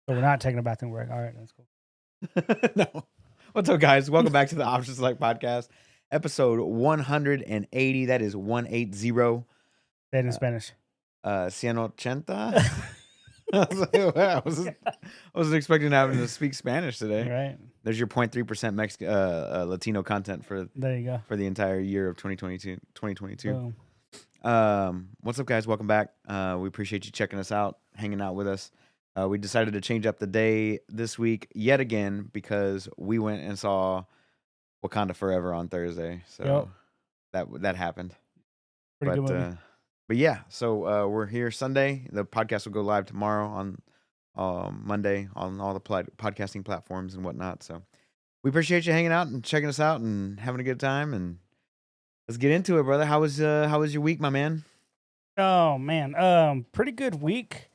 So we're not taking a bathroom break. All right, that's cool. No. What's up, guys? Welcome back to the Option Select Podcast, episode 180. That is 180. Say it in Spanish. 180. I wasn't expecting having to speak Spanish today. Right. There's your 0.3% Latino content for There you go. for the entire year of 2022. Boom. What's up, guys? Welcome back. We appreciate you checking us out, hanging out with us. We decided to change up the day this week yet again because we went and saw Wakanda Forever on Thursday. So that happened. Pretty good movie. But yeah, so we're here Sunday. The podcast will go live tomorrow on Monday on all the podcasting platforms and whatnot. So we appreciate you hanging out and checking us out and having a good time. And let's get into it, brother. How was your week, my man? Oh man, pretty good week.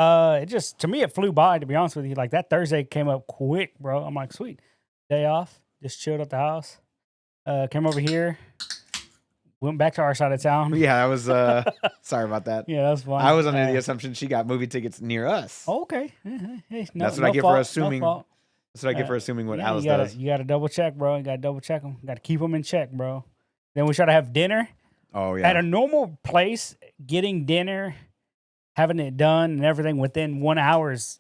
It just, to me, it flew by, to be honest with you. Like, that Thursday came up quick, bro. I'm like, sweet. Day off. Just chilled at the house. Came over here. Went back to our side of town. Yeah, I was sorry about that. Yeah, that's fine. I was under the assumption she got movie tickets near us. Okay. Hey, That's what I get for assuming. No fault. That's what I get for assuming what Alice you gotta, does. You got to double check, bro. You got to double check them. Got to keep them in check, bro. Then we try to have dinner. Oh, yeah. At a normal place, getting dinner, having it done and everything within 1 hour is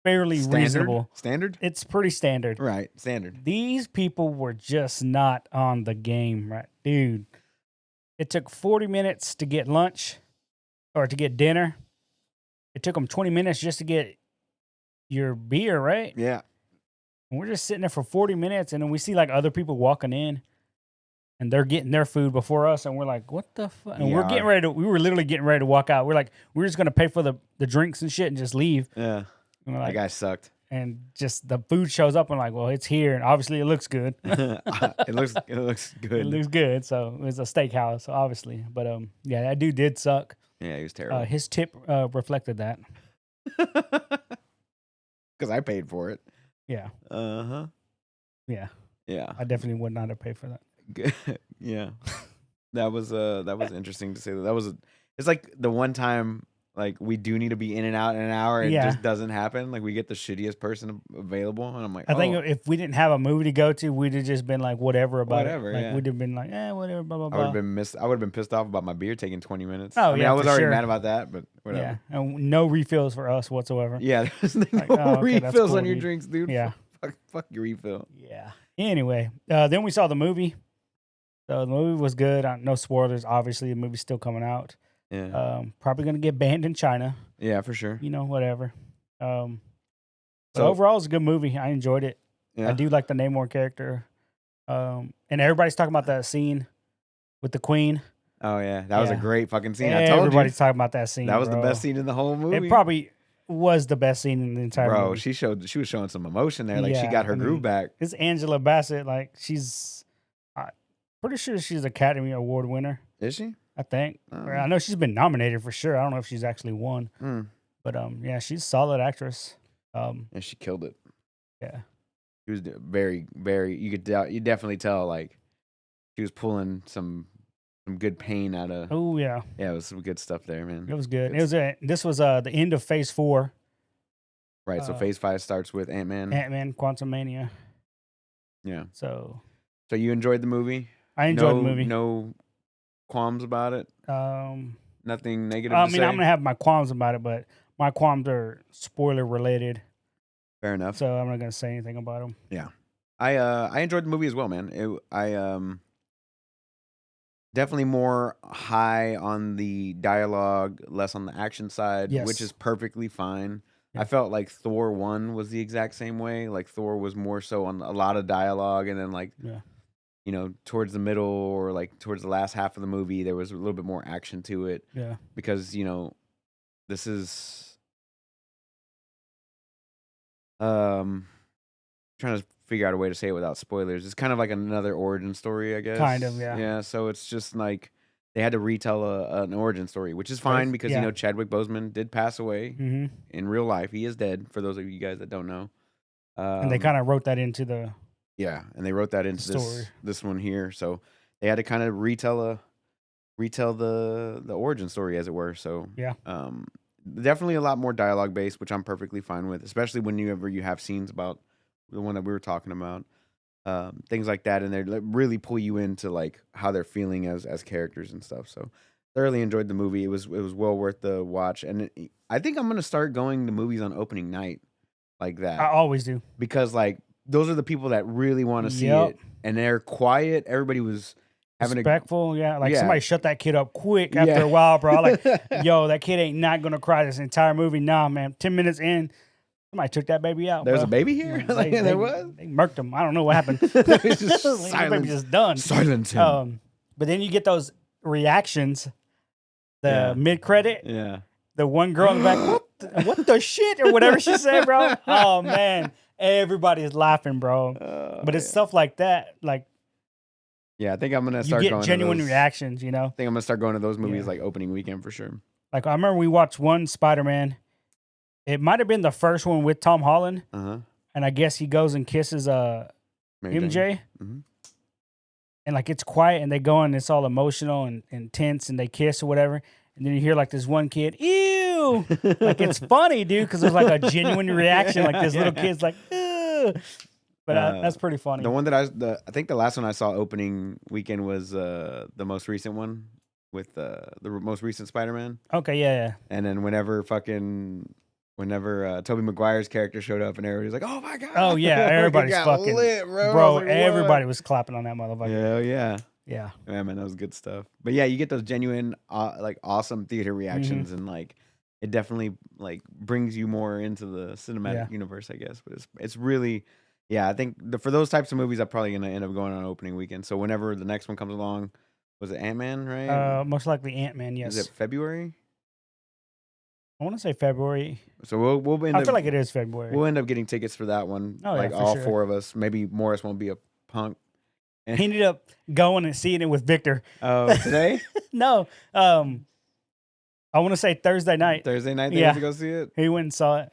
fairly reasonable. Standard? It's pretty standard. Right, standard. These people were just not on the game, right? Dude, it took 40 minutes to get lunch or to get dinner. It took them 20 minutes just to get your beer, right? Yeah. And we're just sitting there for 40 minutes, and then we see like other people walking in, and they're getting their food before us, and we're like, what the fuck? And we were literally getting ready to walk out. We're like, we're just going to pay for the drinks and shit and just leave. Yeah. And like, that guy sucked. And just the food shows up, and like, well, it's here, and obviously it looks good. It looks good. It looks good. So it was a steakhouse, obviously. But yeah, that dude did suck. Yeah, he was terrible. His tip reflected that. Because I paid for it. Yeah. Uh-huh. Yeah. Yeah. I definitely would not have paid for that. Yeah. That was interesting to say that. It's like the one time like we do need to be in and out in an hour and it just doesn't happen. Like we get the shittiest person available and I'm like, I think if we didn't have a movie to go to, we'd have just been like whatever about it. Like yeah. we'd have been like, whatever, blah blah blah. I would have been pissed off about my beer taking 20 minutes. Oh, I mean, yeah, I was for already sure. mad about that, but whatever. Yeah. And no refills for us whatsoever. Yeah, there's no okay, that's refills cool, on your dude. drinks, dude. Yeah. Fuck your refill. Yeah. Anyway, then we saw the movie. So the movie was good. No spoilers, obviously. The movie's still coming out. Yeah. Probably going to get banned in China. Yeah, for sure. You know, whatever. So overall, it's a good movie. I enjoyed it. Yeah. I do like the Namor character. And everybody's talking about that scene with the Queen. Oh, yeah. That was a great fucking scene. Everybody's talking about that scene. That was bro. the best scene in the whole movie. It probably was the best scene in the entire movie. Bro, she was showing some emotion there. Like she got her groove back. It's Angela Bassett. Like she's pretty sure she's Academy Award winner. Is she? I think. I know she's been nominated for sure. I don't know if she's actually won. But yeah, she's a solid actress. And she killed it. Yeah. She was very, very. You definitely tell like she was pulling some good pain out of. Oh yeah. Yeah, it was some good stuff there, man. It was good. This was the end of Phase 4. Right. So Phase 5 starts with Ant-Man. Ant-Man, Quantumania. Yeah. So you enjoyed the movie? I enjoyed the movie. No qualms about it. Nothing negative. I mean, I'm gonna have my qualms about it, but my qualms are spoiler related. Fair enough. So I'm not gonna say anything about them. Yeah, I enjoyed the movie as well, man. I definitely more high on the dialogue, less on the action side, which is perfectly fine. Yeah. I felt like Thor 1 was the exact same way. Like Thor was more so on a lot of dialogue, and then like you know, towards the middle or like towards the last half of the movie, there was a little bit more action to it. Yeah. Because, you know, this is trying to figure out a way to say it without spoilers. It's kind of like another origin story, I guess. Kind of, yeah. Yeah, so it's just like they had to retell an origin story, which is fine because, you know, Chadwick Boseman did pass away in real life. He is dead, for those of you guys that don't know. And they kind of wrote that into the... Yeah, and they wrote that into this one here, so they had to kind of retell the origin story, as it were. So yeah, definitely a lot more dialogue based, which I'm perfectly fine with, especially whenever you have scenes about the one that we were talking about, things like that, and they really pull you into like how they're feeling as characters and stuff. So thoroughly enjoyed the movie. It was well worth the watch, and I think I'm gonna start going to movies on opening night like that. I always do, because like those are the people that really want to see it, and they're quiet. Everybody was having respectful, somebody shut that kid up quick after a while, bro. Like, yo, that kid ain't not gonna cry this entire movie. Nah, man. 10 minutes in, somebody took that baby out. There's a baby here. There was. They murked him. I don't know what happened. It's just silence. Baby just done. Silence him. But then you get those reactions. The mid credit. Yeah. The one girl in the back. What the shit or whatever she said, bro. Oh man, everybody is laughing, bro. But it's stuff like that, like. Yeah, I think I'm gonna start. You get genuine reactions, you know. I think I'm gonna start going to those movies like opening weekend for sure. Like I remember we watched one Spider-Man. It might have been the first one with Tom Holland, and I guess he goes and kisses MJ, and like it's quiet, and they go and it's all emotional and intense, and they kiss or whatever, and then you hear like this one kid, ew, like it's funny, dude, because there's like a genuine reaction, like this little kid's like, ew. But that's pretty funny. The one that I think the last one I saw opening weekend was the most recent one with the most recent Spider-Man. Okay, yeah. And then whenever Tobey Maguire's character showed up and everybody's like, "Oh my god!" Oh yeah, everybody's fucking lit, bro. Like, everybody was clapping on that motherfucker. Hell yeah. Yeah, man, that was good stuff. But yeah, you get those genuine, like awesome theater reactions, and like it definitely like brings you more into the cinematic universe, I guess. But it's really. Yeah, I think for those types of movies, I'm probably going to end up going on opening weekend. So whenever the next one comes along, was it Ant-Man, right? Most likely Ant-Man, yes. Is it February? I want to say February. So we'll end I feel like it is February. We'll end up getting tickets for that one. Oh, like all four of us. Maybe Morris won't be a punk. He ended up going and seeing it with Victor. Oh, today? No. I want to say Thursday night. Thursday night they had to go see it? He went and saw it.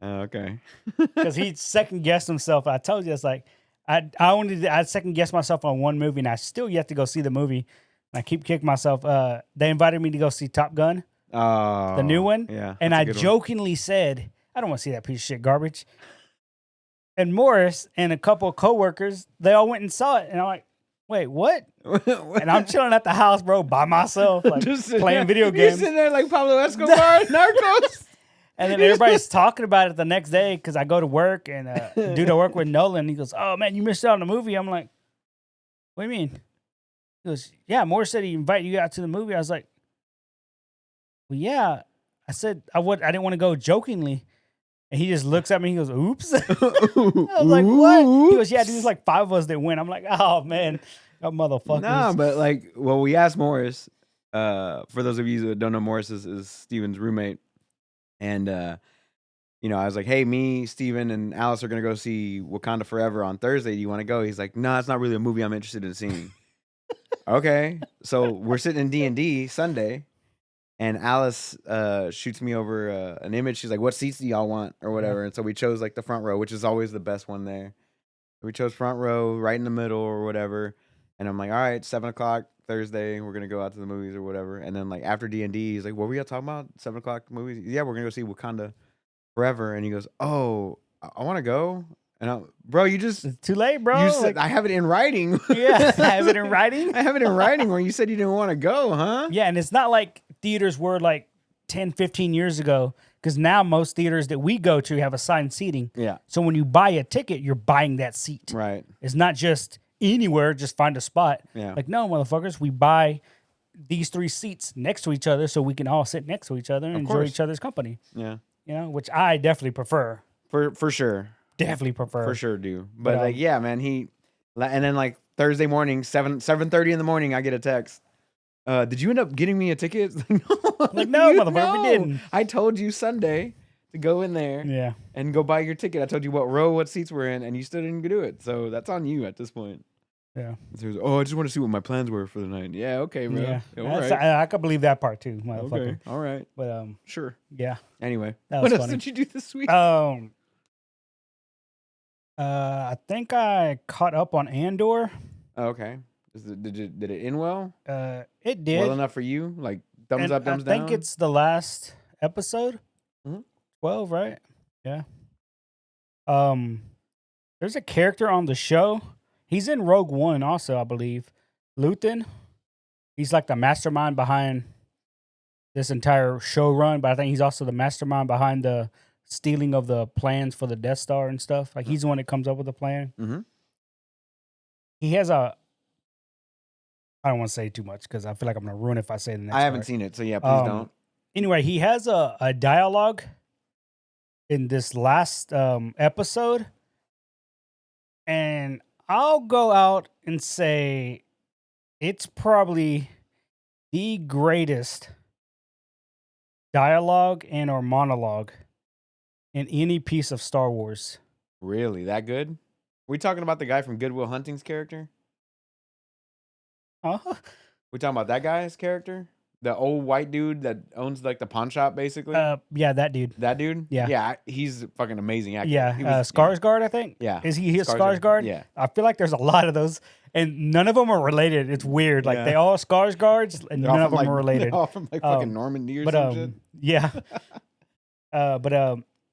Oh, okay. Because he second guessed himself. I told you, it's like I second guessed myself on one movie, and I still yet to go see the movie. And I keep kicking myself. They invited me to go see Top Gun, the new one. Yeah, and I jokingly said, "I don't want to see that piece of shit garbage." And Morris and a couple of coworkers, they all went and saw it, and I'm like, "Wait, what?" And I'm chilling at the house, bro, by myself, like playing video games. You're sitting there like Pablo Escobar, Narcos. And then everybody's talking about it the next day because I go to work and dude, I work with Nolan. He goes, "Oh man, you missed out on the movie." I'm like, "What do you mean?" He goes, "Yeah, Morris said he invited you out to the movie." I was like, "Well, yeah." I said I didn't want to go jokingly, and he just looks at me. He goes, "Oops." I was like, "What?" He goes, "Yeah, dude, there's like 5 of us that went." I'm like, "Oh man, y'all motherfuckers." No, but like, well, we asked Morris. For those of you that don't know, Morris is Steven's roommate. And, I was like, "Hey, me, Steven, and Alice are going to go see Wakanda Forever on Thursday. Do you want to go?" He's like, "No, it's not really a movie I'm interested in seeing." Okay. So we're sitting in D&D Sunday, and Alice shoots me over an image. She's like, "What seats do y'all want?" or whatever. And so we chose like the front row, which is always the best one there. We chose front row, right in the middle or whatever. And I'm like, "All right, 7:00 Thursday, we're gonna go out to the movies or whatever." And then like after D&D, he's like, "What were y'all talking about? 7:00 movies?" "Yeah, we're gonna go see Wakanda Forever." And he goes, "Oh, I want to go." And bro, it's too late, bro. You said I have it in writing. Yeah, I have it in writing. I have it in writing where you said you didn't want to go, huh? Yeah, and it's not like theaters were like 10, 15 years ago. Because now most theaters that we go to have assigned seating. Yeah. So when you buy a ticket, you're buying that seat. Right. It's not just anywhere, just find a spot. Yeah. Like, no, motherfuckers, we buy these 3 seats next to each other so we can all sit next to each other and enjoy each other's company. Yeah. Which I definitely prefer. For sure. Definitely prefer. For sure do. But like, yeah, man, and then like Thursday morning, 7:30 in the morning, I get a text. Did you end up getting me a ticket? Like, no, motherfucker, we didn't. I told you Sunday to go in there and go buy your ticket. I told you what row, what seats we're in, and you still didn't do it. So that's on you at this point. Yeah. So was, I just want to see what my plans were for the night. Yeah, okay, bro. Yeah. All right. I could believe that part too, motherfucker. Okay, all right. But sure. Yeah. Anyway, what else did you do this week? I think I caught up on Andor. Oh, okay. Did it end well? It did. Well enough for you? Like thumbs up, thumbs down? I down? think it's the last episode. Mhm. 12, right? Yeah. There's a character on the show. He's in Rogue One also, I believe. Luthen. He's like the mastermind behind this entire show run, but I think he's also the mastermind behind the stealing of the plans for the Death Star and stuff. Like he's the one that comes up with the plan. Mhm. He has a. I don't want to say too much because I feel like I'm gonna ruin it if I say the next. I haven't part. seen it, so yeah, please don't. Anyway, he has a dialogue in this last episode, and I'll go out and say it's probably the greatest dialogue and or monologue in any piece of Star Wars. Really, that good? We talking about the guy from Good Will Hunting's character? Uh-huh. We talking about that guy's character? The old white dude that owns like the pawn shop, basically. Yeah, that dude. That dude. Yeah. Yeah, he's a fucking amazing actor. Yeah, He was- Skarsgård, I think. Yeah. Is he Skarsgård. Skarsgård? Yeah. I feel like there's a lot of those, and none of them are related. It's weird. Like Yeah. they all Skarsgårds, and They're none all of them from, are related. They're all from like fucking Normandy or But some shit. yeah,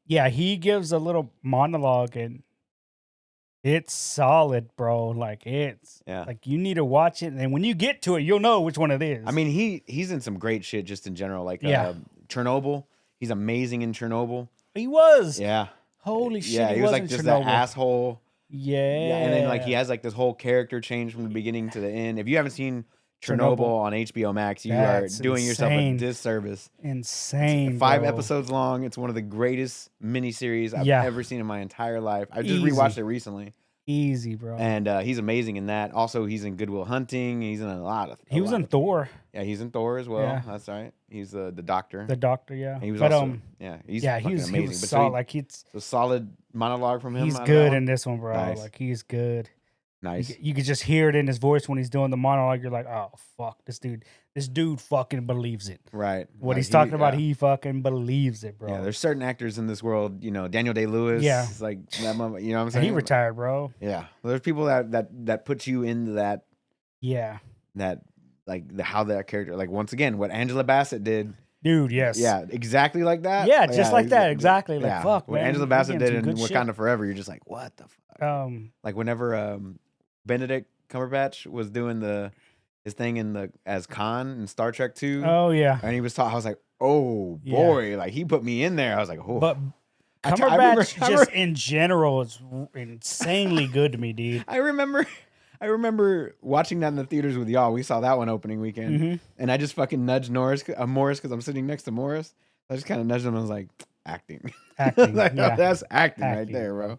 yeah, he gives a little monologue, and it's solid, bro. Like it's Yeah. like you need to watch it, and when you get to it, you'll know which one it is. I mean, he's in some great shit just in general. Like Yeah. Chernobyl. He's amazing in Chernobyl. he was. Yeah. Holy shit! Yeah, he was was like in just Chernobyl. that asshole. Yeah. And then like he has like this whole character change from the beginning to the end. If you haven't seen Chernobyl on HBO Max, you That's are doing yourself a insane. disservice. Insane. 5 bro. episodes long. It's one of the greatest miniseries I've Yeah. ever seen in my entire life. I just Easy. rewatched it recently, Easy, bro. and he's amazing in that. Also, he's in Good Will Hunting. He's in a lot of. He was in Thor, Yeah, he's in Thor as well. Yeah. That's right. He's the doctor. the Doctor. Yeah, And he was but also he's yeah, fucking he was amazing. But solid. Like he's a solid monologue from him. he's out of good that in one? this one, bro. Nice. Like he's good. Nice. You could just hear it in his voice when he's doing the monologue. You're like, oh fuck, this dude fucking believes it. Right. What Like, he's talking about, yeah. he fucking believes it, bro. Yeah, there's certain actors in this world, Daniel Day-Lewis. Yeah. It's like that. You know what I'm And saying? he retired, bro. Yeah. Well, there's people that put you into that Yeah, like how that character, like once again what Angela Bassett did. dude. Yes. Yeah, exactly like that. Yeah, just like that. exa- Exactly. Like fuck, What man. Angela He Bassett getting did some in good shit. Wakanda Forever, you're just like, what the fuck? Like whenever Benedict Cumberbatch was doing his thing as Khan in Star Trek 2, Oh yeah. and he was talking, I was like, oh boy, like he put me in there. I was like, oh. But I Cumberbatch remember- just in general is insanely good to me, dude. I remember watching that in the theaters with y'all. We saw that one opening weekend, Mhm. and I just fucking nudged Morris because I'm sitting next to Morris. I just kind of nudged him. And I was like, acting. Acting, Like, yeah. That's acting right Acting, there, bro.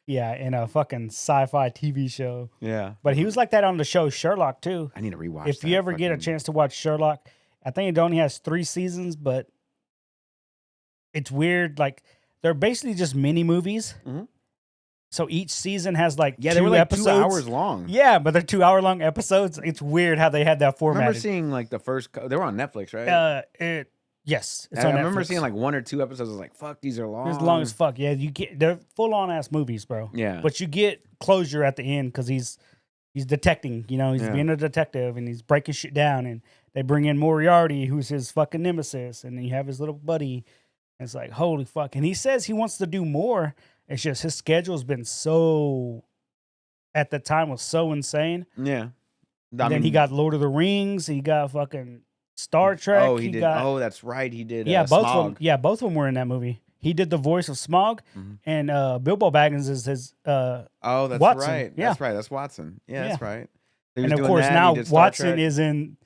Yeah, in a fucking sci-fi TV show. Yeah. But he was like that on the show Sherlock too. I need to rewatch. If you ever get a chance to watch Sherlock, I think it only has 3 seasons, but it's weird. Like they're basically just mini movies. Mhm. So each season has like Yeah, 2 they were like episodes. 2 hours long. Yeah, but they're 2-hour-long episodes. It's weird how they had that I format. remember seeing like the first. They were on Netflix, right? Yes, it's I on remember Netflix. seeing like 1 or 2 episodes. I was like, fuck, these are long. It's long as fuck. Yeah, they're full on ass movies, bro. Yeah. But you get closure at the end because he's detecting. He's Yeah. being a detective and he's breaking shit down. And they bring in Moriarty, who's his fucking nemesis, and then you have his little buddy. And it's like holy fuck. And he says he wants to do more. It's just his schedule's been so. At the time was so insane. Yeah. And then he got Lord of the Rings. He got fucking Star Trek. Oh, he did. Got, Oh, that's right. He did. yeah, both Smaug. of them. Yeah, both of them were in that movie. He did the voice of Smaug, Mhm. and Bilbo Baggins is his. Oh, that's Watson, right. yeah. That's right. That's Watson. Yeah, that's right. He was And of doing course, that, now he did Star Watson Trek. is in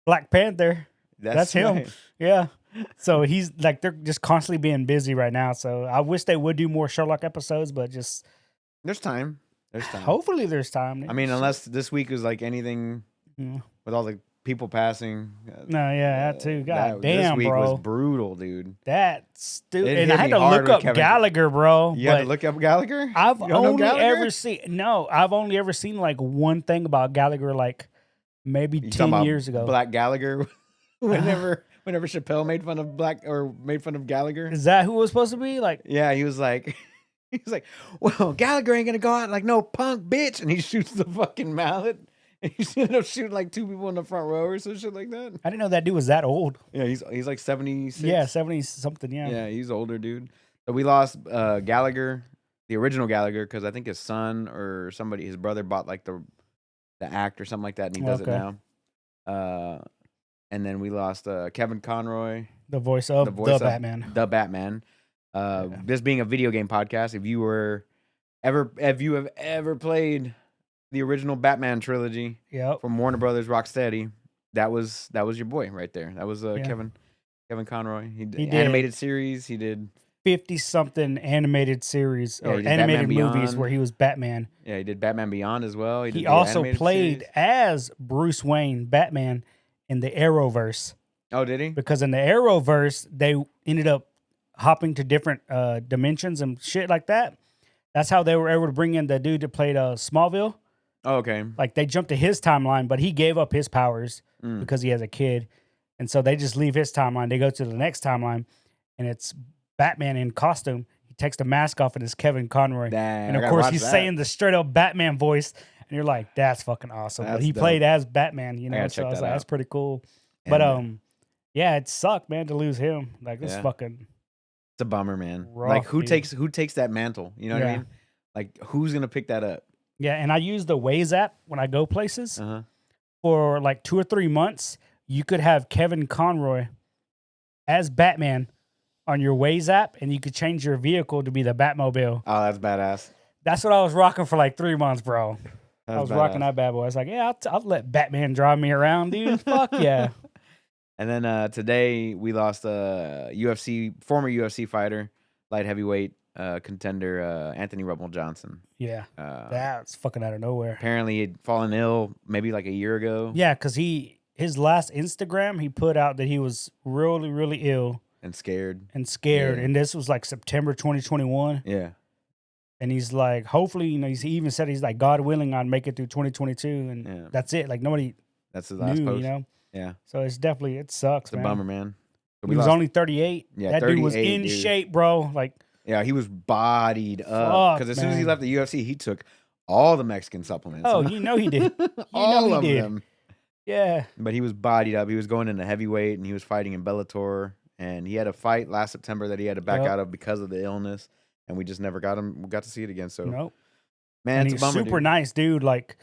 Black Panther. That's him. right. Yeah. So he's like they're just constantly being busy right now. So I wish they would do more Sherlock episodes, but just There's time. There's time. hopefully there's time. I mean, unless this week was like anything Yeah. with all the people passing. No, yeah, that too. God This damn, week bro. was brutal, dude. That's stupid. It And I hit had me to hard look with up Kevin- Gallagher, bro. You had to but look up Gallagher? I've You don't know only Gallagher? I've only ever seen like one thing about Gallagher, like maybe You 10 talking about years ago. Black Gallagher. whenever Chappelle made fun of Gallagher. Is that who it was supposed to be? Like, Yeah, he was like, well, Gallagher ain't gonna go out like no punk bitch, and he shoots the fucking mallet, He ended up shooting like 2 people in the front row or some shit like that. I didn't know that dude was that old. Yeah, he's like 76. Yeah, 70 something. Yeah. Yeah, he's older, dude. So we lost Gallagher, the original Gallagher, because I think his son or somebody, his brother, bought like the act or something like that, and he does it now. And then we lost Kevin Conroy, the voice of the Batman. The Batman. This being a video game podcast, if you have ever played the original Batman trilogy from Warner Brothers Rocksteady, that was your boy right there. That was Kevin Conroy. He did animated series. He did 50-something animated series or animated movies where he was Batman. Yeah, he did Batman Beyond as well. He also played as Bruce Wayne, Batman, in the Arrowverse. Oh, did he? Because in the Arrowverse, they ended up hopping to different dimensions and shit like that. That's how they were able to bring in the dude that played Smallville. Oh, okay. Like they jumped to his timeline, but he gave up his powers because he has a kid. And so they just leave his timeline. They go to the next timeline, and it's Batman in costume. He takes the mask off, and it's Kevin Conroy. Damn, and of course, he's saying the straight up Batman voice. And you're like, that's fucking awesome. But he played as Batman, you know, so I was like, that's pretty cool. But yeah, it sucked, man, to lose him. Like this fucking it's a bummer, man. Rough, like who takes that mantle? You know what I mean? Like who's gonna pick that up? Yeah, and I use the Waze app when I go places. For like 2 or 3 months, you could have Kevin Conroy as Batman on your Waze app, and you could change your vehicle to be the Batmobile. Oh, that's badass. That's what I was rocking for like 3 months, bro. I was rocking that bad boy. I was like, yeah, I'll let Batman drive me around, dude. Fuck yeah. And then today we lost a former UFC fighter, light heavyweight contender, Anthony Rumble Johnson. Yeah, that's fucking out of nowhere. Apparently he'd fallen ill maybe like a year ago. Yeah, because his last Instagram, he put out that he was really, really ill. And scared. Yeah. And this was like September 2021. Yeah. And he's like, hopefully, you know, he even said he's like, God willing, I'd make it through 2022. And that's it. Like nobody that's his last post. You know? Yeah. So it sucks, man. It's a bummer, man. So he was only 38. Yeah, that dude was in shape, bro. Like, yeah, he was bodied up. Because as soon as he left the UFC, he took all the Mexican supplements. Oh, you know he did. all of them. Yeah. But he was bodied up. He was going into heavyweight, and he was fighting in Bellator. And he had a fight last September that he had to back out of because of the illness. And we just never got to see it again. So, nope. Man, and it's a bummer, super nice dude. Like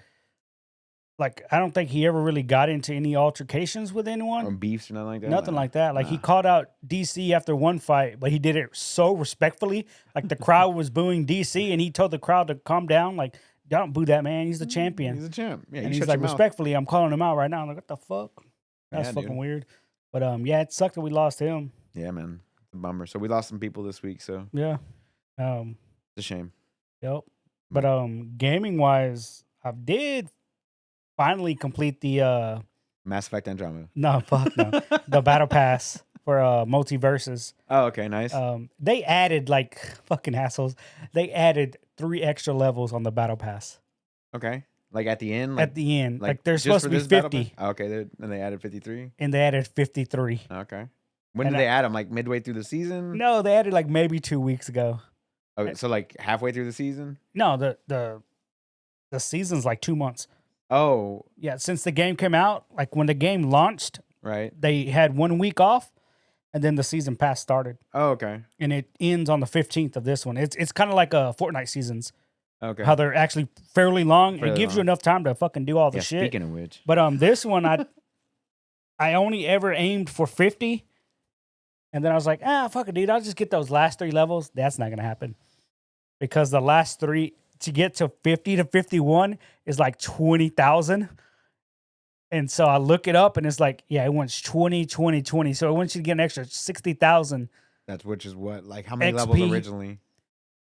I don't think he ever really got into any altercations with anyone. Or beefs or nothing like that? Nothing like that. Like he called out DC after one fight, but he did it so respectfully. Like the crowd was booing DC, and he told the crowd to calm down. Like, don't boo that man. He's the champion. He's a champ. Yeah, and he's like, respectfully, I'm calling him out right now. I'm like, what the fuck? That's fucking weird. But yeah, it sucked that we lost him. Yeah, man. It's a bummer. So we lost some people this week, so yeah. It's a shame. Yep. But gaming wise, I did finally complete the Mass Effect Andromeda. No, fuck no. The battle pass for multiverses. Oh, okay, nice. They added like fucking assholes. They added 3 extra levels on the battle pass. Okay. Like at the end? At the end. Like they're supposed to be 50. Okay, and they added 53? And they added 53. Okay. When did they add them? Like midway through the season? No, they added like maybe 2 weeks ago. Okay, so like halfway through the season? No, the season's like 2 months. Oh. Yeah, since the game came out, like when the game launched, right? They had 1 week off, and then the season pass started. Oh, okay. And it ends on the 15th of this one. It's kind of like a Fortnite seasons. Okay. How they're actually fairly long. It gives you enough time to fucking do all the shit. Speaking of which. But this one I only ever aimed for 50. And then I was like, fuck it, dude. I'll just get those last 3 levels. That's not gonna happen. Because the last 3 to get to 50 to 51 is like 20,000. And so I look it up and it's like, yeah, it wants 20, 20, 20. So it wants you to get an extra 60,000. Which is what? Like how many levels originally?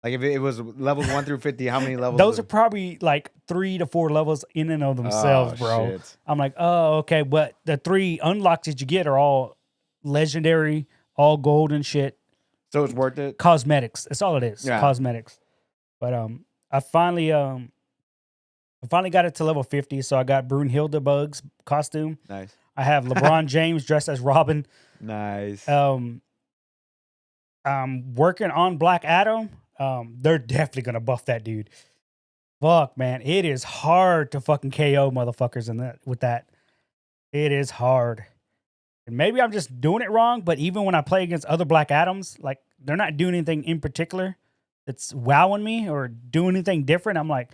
Like if it was levels 1 through 50, how many levels? Those are probably like 3 to 4 levels in and of themselves, bro. Shit. I'm like, oh, okay. But the 3 unlocks that you get are all legendary, all gold and shit. So it's worth it? Cosmetics. That's all it is. Yeah. Cosmetics. But I finally got it to level 50, so I got Brunhilde Bug's costume. Nice. I have LeBron James dressed as Robin. Nice. I'm working on Black Adam. They're definitely gonna buff that dude. Fuck, man. It is hard to fucking KO motherfuckers in that with that. It is hard. And maybe I'm just doing it wrong, but even when I play against other Black Adams, like they're not doing anything in particular that's wowing me or doing anything different. I'm like,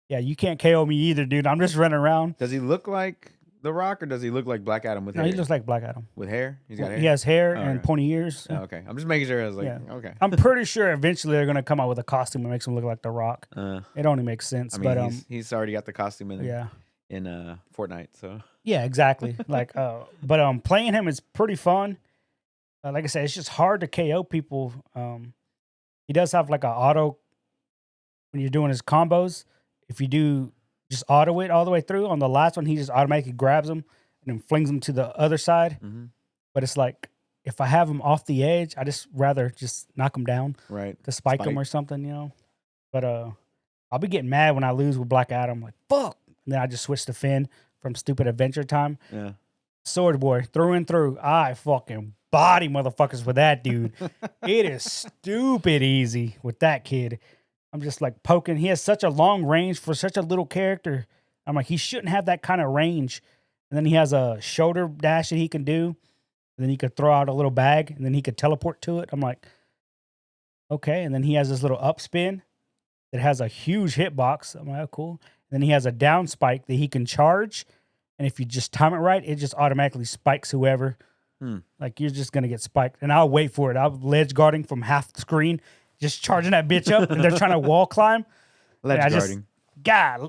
yeah, you can't KO me either, dude. I'm just running around. Does he look like The Rock or does he look like Black Adam with hair? No, he looks like Black Adam. With hair? He's got hair? He has hair and pointy ears. Oh, okay. I'm just making sure. I was like, okay. I'm pretty sure eventually they're going to come out with a costume that makes him look like The Rock. It only makes sense. I mean, but he's already got the costume in Fortnite, so. Yeah, exactly. Like, but playing him is pretty fun. Like I said, it's just hard to KO people. He does have like an auto when you're doing his combos. If you do just auto it all the way through, on the last one, he just automatically grabs him and then flings him to the other side. Mm-hmm. But it's like, if I have him off the edge, I just rather just knock him down. Right. To spike him or something, you know. But I'll be getting mad when I lose with Black Adam. Like, fuck. And then I just switch to Finn from Stupid Adventure Time. Yeah. Sword Boy, through and through. I fucking body motherfuckers with that dude. It is stupid easy with that kid. I'm just like poking. He has such a long range for such a little character. I'm like, he shouldn't have that kind of range. And then he has a shoulder dash that he can do. And then he could throw out a little bag and then he could teleport to it. I'm like, okay. And then he has this little up spin that has a huge hitbox. I'm like, oh, cool. And then he has a down spike that he can charge. And if you just time it right, it just automatically spikes whoever. Like, you're just going to get spiked. And I'll wait for it. I'll ledge guarding from half the screen, just charging that bitch up. And they're trying to wall climb. Ledge guarding.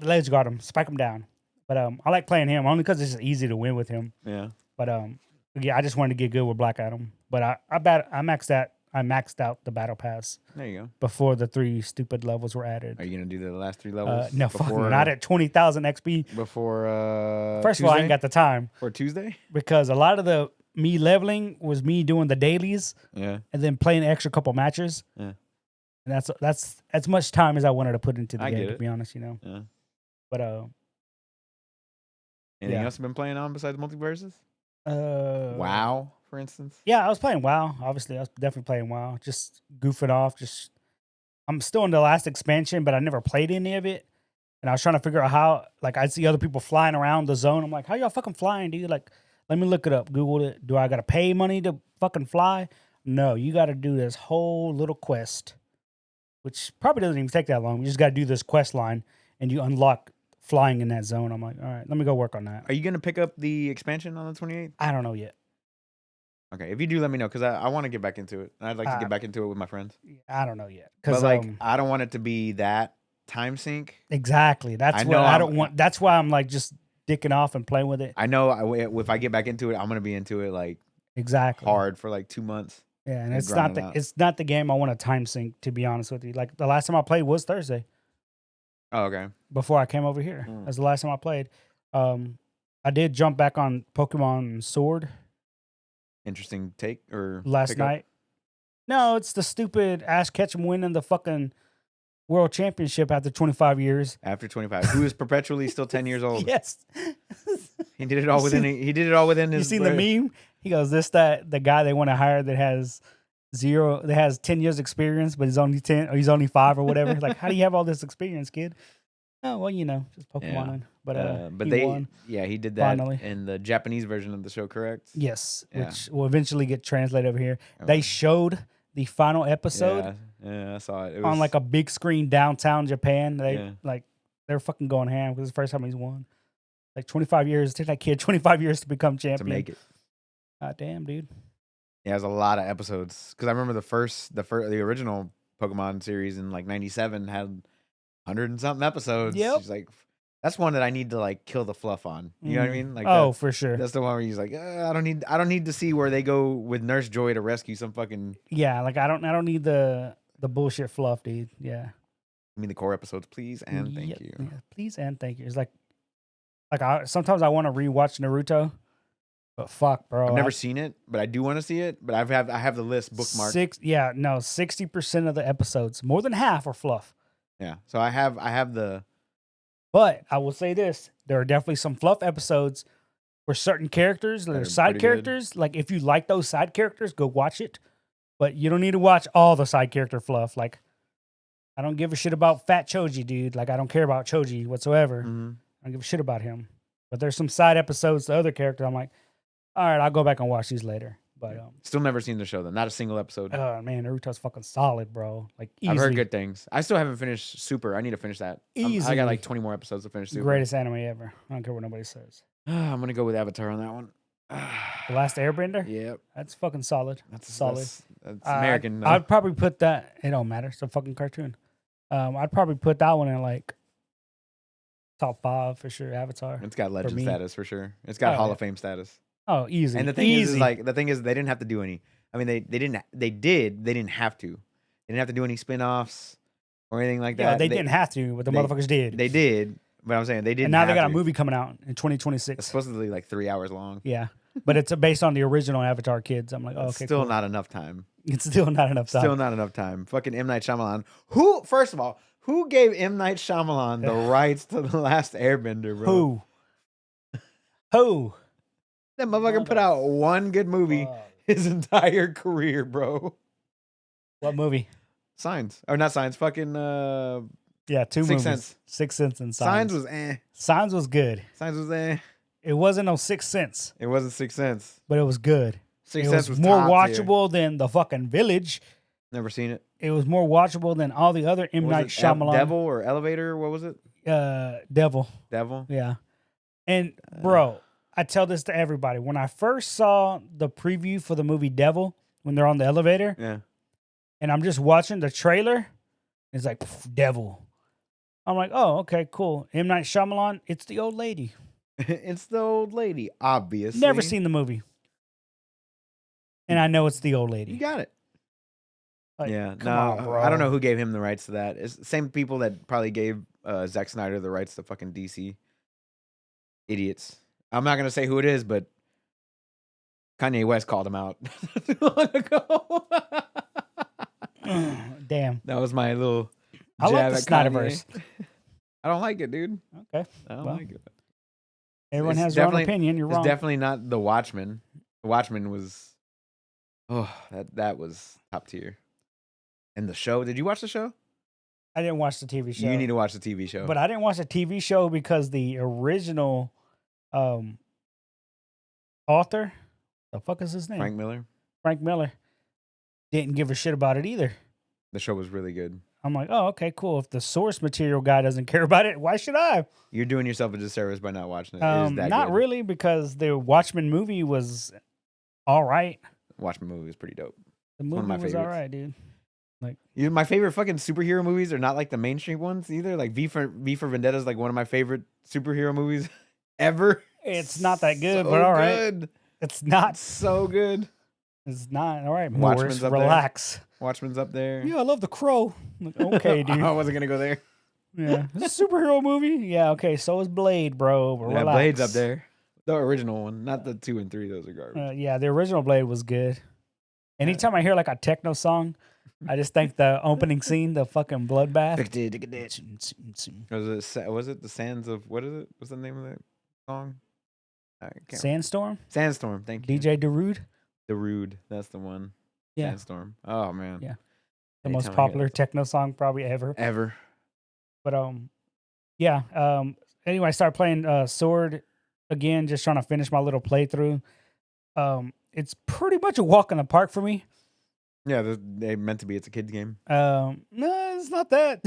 Ledge guard him, spike him down. But I like playing him only because it's just easy to win with him. Yeah. But yeah, I just wanted to get good with Black Adam. But I maxed out the battle pass. There you go. Before the 3 stupid levels were added. Are you gonna do the last 3 levels? No, fuck, not at 20,000 XP. Before first of all, I ain't got the time for Tuesday because a lot of the me leveling was me doing the dailies. Yeah. And then playing an extra couple matches. Yeah. And that's as much time as I wanted to put into the game, to be honest, you know. Yeah. But anything else you've been playing on besides multiverses? WoW, for instance. Yeah, I was playing WoW. Obviously, I was definitely playing WoW. Just goofing off. I'm still in the last expansion, but I never played any of it. And I was trying to figure out how. Like, I see other people flying around the zone. I'm like, how y'all fucking flying, dude? Like, let me look it up. Google it. Do I gotta pay money to fucking fly? No, you gotta do this whole little quest, which probably doesn't even take that long. You just gotta do this quest line, and you unlock flying in that zone. I'm like, all right, let me go work on that. Are you gonna pick up the expansion on the 28th? I don't know yet. Okay, if you do, let me know because I want to get back into it. I'd like to get back into it with my friends. I don't know yet because I don't want it to be that time sink. Exactly. That's what I don't want. That's why I'm like just dicking off and playing with it. I know if I get back into it, I'm gonna be into it like hard for like 2 months. Yeah, and it's not the game I want to time sync, to be honest with you. Like the last time I played was Thursday. Oh, okay. Before I came over here. That's the last time I played. I did jump back on Pokemon Sword. Interesting take or last night. No, it's the stupid Ash Ketchum winning the fucking world championship after 25 years. After 25. Who is perpetually still 10 years old. Yes. He did it all within his. You seen the meme? He goes, the guy they want to hire that has 10 years experience, but he's only 10 or he's only 5 or whatever. Like, how do you have all this experience, kid? Oh, well, just Pokemon. Yeah. But he won. Yeah, he did that finally. In the Japanese version of the show, correct? Yes, which will eventually get translated over here. Okay. They showed the final episode. Yeah, I saw it. It was on like a big screen downtown Japan. They're fucking going ham because it's the first time he's won. Like 25 years. It took that kid 25 years to become champion. To make it. Damn, dude. Yeah, it was a lot of episodes. Because I remember the original Pokemon series in like 97 had 100 and something episodes. Yep. He's like, that's one that I need to like kill the fluff on. You know what I mean? Like, for sure. That's the one where he's like, I don't need to see where they go with Nurse Joy to rescue some fucking. Yeah, like I don't need the bullshit fluff, dude. Yeah. I mean the core episodes, please and thank you. Yeah, please and thank you. It's like sometimes I want to rewatch Naruto, but fuck, bro. I've never seen it, but I do want to see it. But I have the list bookmarked. 60% of the episodes, more than half, are fluff. Yeah, so I have the. But I will say this: there are definitely some fluff episodes for certain characters, that are side characters. Good. Like if you like those side characters, go watch it. But you don't need to watch all the side character fluff. Like I don't give a shit about Fat Choji, dude. Like, I don't care about Choji whatsoever. Mm-hmm. I don't give a shit about him. But there's some side episodes, the other character, I'm like, all right, I'll go back and watch these later. But still never seen the show though. Not a single episode. Oh man, Naruto's fucking solid, bro. Like easy. I've heard good things. I still haven't finished Super. I need to finish that. Easy. I got like 20 more episodes to finish Super. Greatest anime ever. I don't care what nobody says. I'm gonna go with Avatar on that one. The Last Airbender? Yep. That's fucking solid. That's solid. That's American. I'd probably put that. It don't matter. It's a fucking cartoon. I'd probably put that one in like top 5 for sure. Avatar. It's got legend status for sure. It's got Hall of Fame status. Oh, easy. And the thing is like the thing is they didn't have to do any. I mean, they didn't. They did. They didn't have to. They didn't have to do any spin-offs or anything like that. Yeah, they didn't have to, but the motherfuckers did. They did. But I'm saying they didn't. And now they got a movie coming out in 2026. It's supposedly like 3 hours long. Yeah, but it's based on the original Avatar kids. I'm like, oh, okay, still cool. Not enough time. It's still not enough time. Still not enough time. Fucking M. Night Shyamalan. Who? First of all, who gave M. Night Shyamalan the rights to The Last Airbender, bro? Who? That motherfucker put out one good movie his entire career, bro. What movie? Signs. Or not Signs. Fucking, yeah, 2 movies. 6 Sense. 6 Sense and Signs Signs. was eh. Signs was good. Signs was eh. It wasn't no 6 Sense. It wasn't 6 Sense. But it was good. 6 Sense was more watchable than The fucking Village. Never seen it. It was more watchable than all the other M. Night Shyamalan. Devil or Elevator? What was it? Devil. Devil? Yeah. And, bro, I tell this to everybody. When I first saw the preview for the movie Devil, when they're on the elevator, yeah, and I'm just watching the trailer, it's like, Devil. I'm like, oh, okay, cool. M. Night Shyamalan, it's the old lady. It's the old lady, obviously. Never seen the movie. And I know it's the old lady. You got it. Like, yeah, no, on, bro. I don't know who gave him the rights to that. It's the same people that probably gave Zack Snyder the rights to fucking DC. Idiots. I'm not gonna say who it is, but Kanye West called him out too long ago. Damn. That was my little I jab like the at Snyderverse. I don't like it, dude. Okay. I don't like it. Everyone has their own opinion. You're wrong. It's definitely not The Watchmen. The Watchmen was that was top tier. And the show, did you watch the show? I didn't watch the TV show. You need to watch the TV show. But I didn't watch the TV show because the original author, the fuck is his name? Frank Miller didn't give a shit about it either. The show was really good. I'm like, oh, okay, cool. If the source material guy doesn't care about it, why should I? You're doing yourself a disservice by not watching it. It is that not good. really, because the Watchmen movie was all right. Watchmen movie was pretty dope. The movie was all right, dude. Like, my favorite fucking superhero movies are not like the mainstream ones either. Like V for Vendetta is like one of my favorite superhero movies ever. It's not that good, so but all right. Good. It's not it's so good. It's not all right. Watchmen's Morris, relax. Watchmen's up there. Yeah, I love The Crow. Like, okay, dude. I wasn't gonna go there. Yeah, it's a superhero movie. Yeah, okay. So is Blade, bro. But yeah, relax. Blade's up there. The original one, not the 2 and 3. Those are garbage. Yeah, the original Blade was good. Anytime I hear like a techno song, I just think the opening scene, the fucking bloodbath. Was it the Sands of what is it? What's the name of that song? Sandstorm. Sandstorm. Thank you. DJ Darude. Darude. That's the one. Yeah. Sandstorm. Oh man. Yeah. The most popular techno song probably ever. But yeah. Anyway, I started playing Sword again, just trying to finish my little playthrough. It's pretty much a walk in the park for me. Yeah, they meant to be. It's a kid's game. No, it's not that.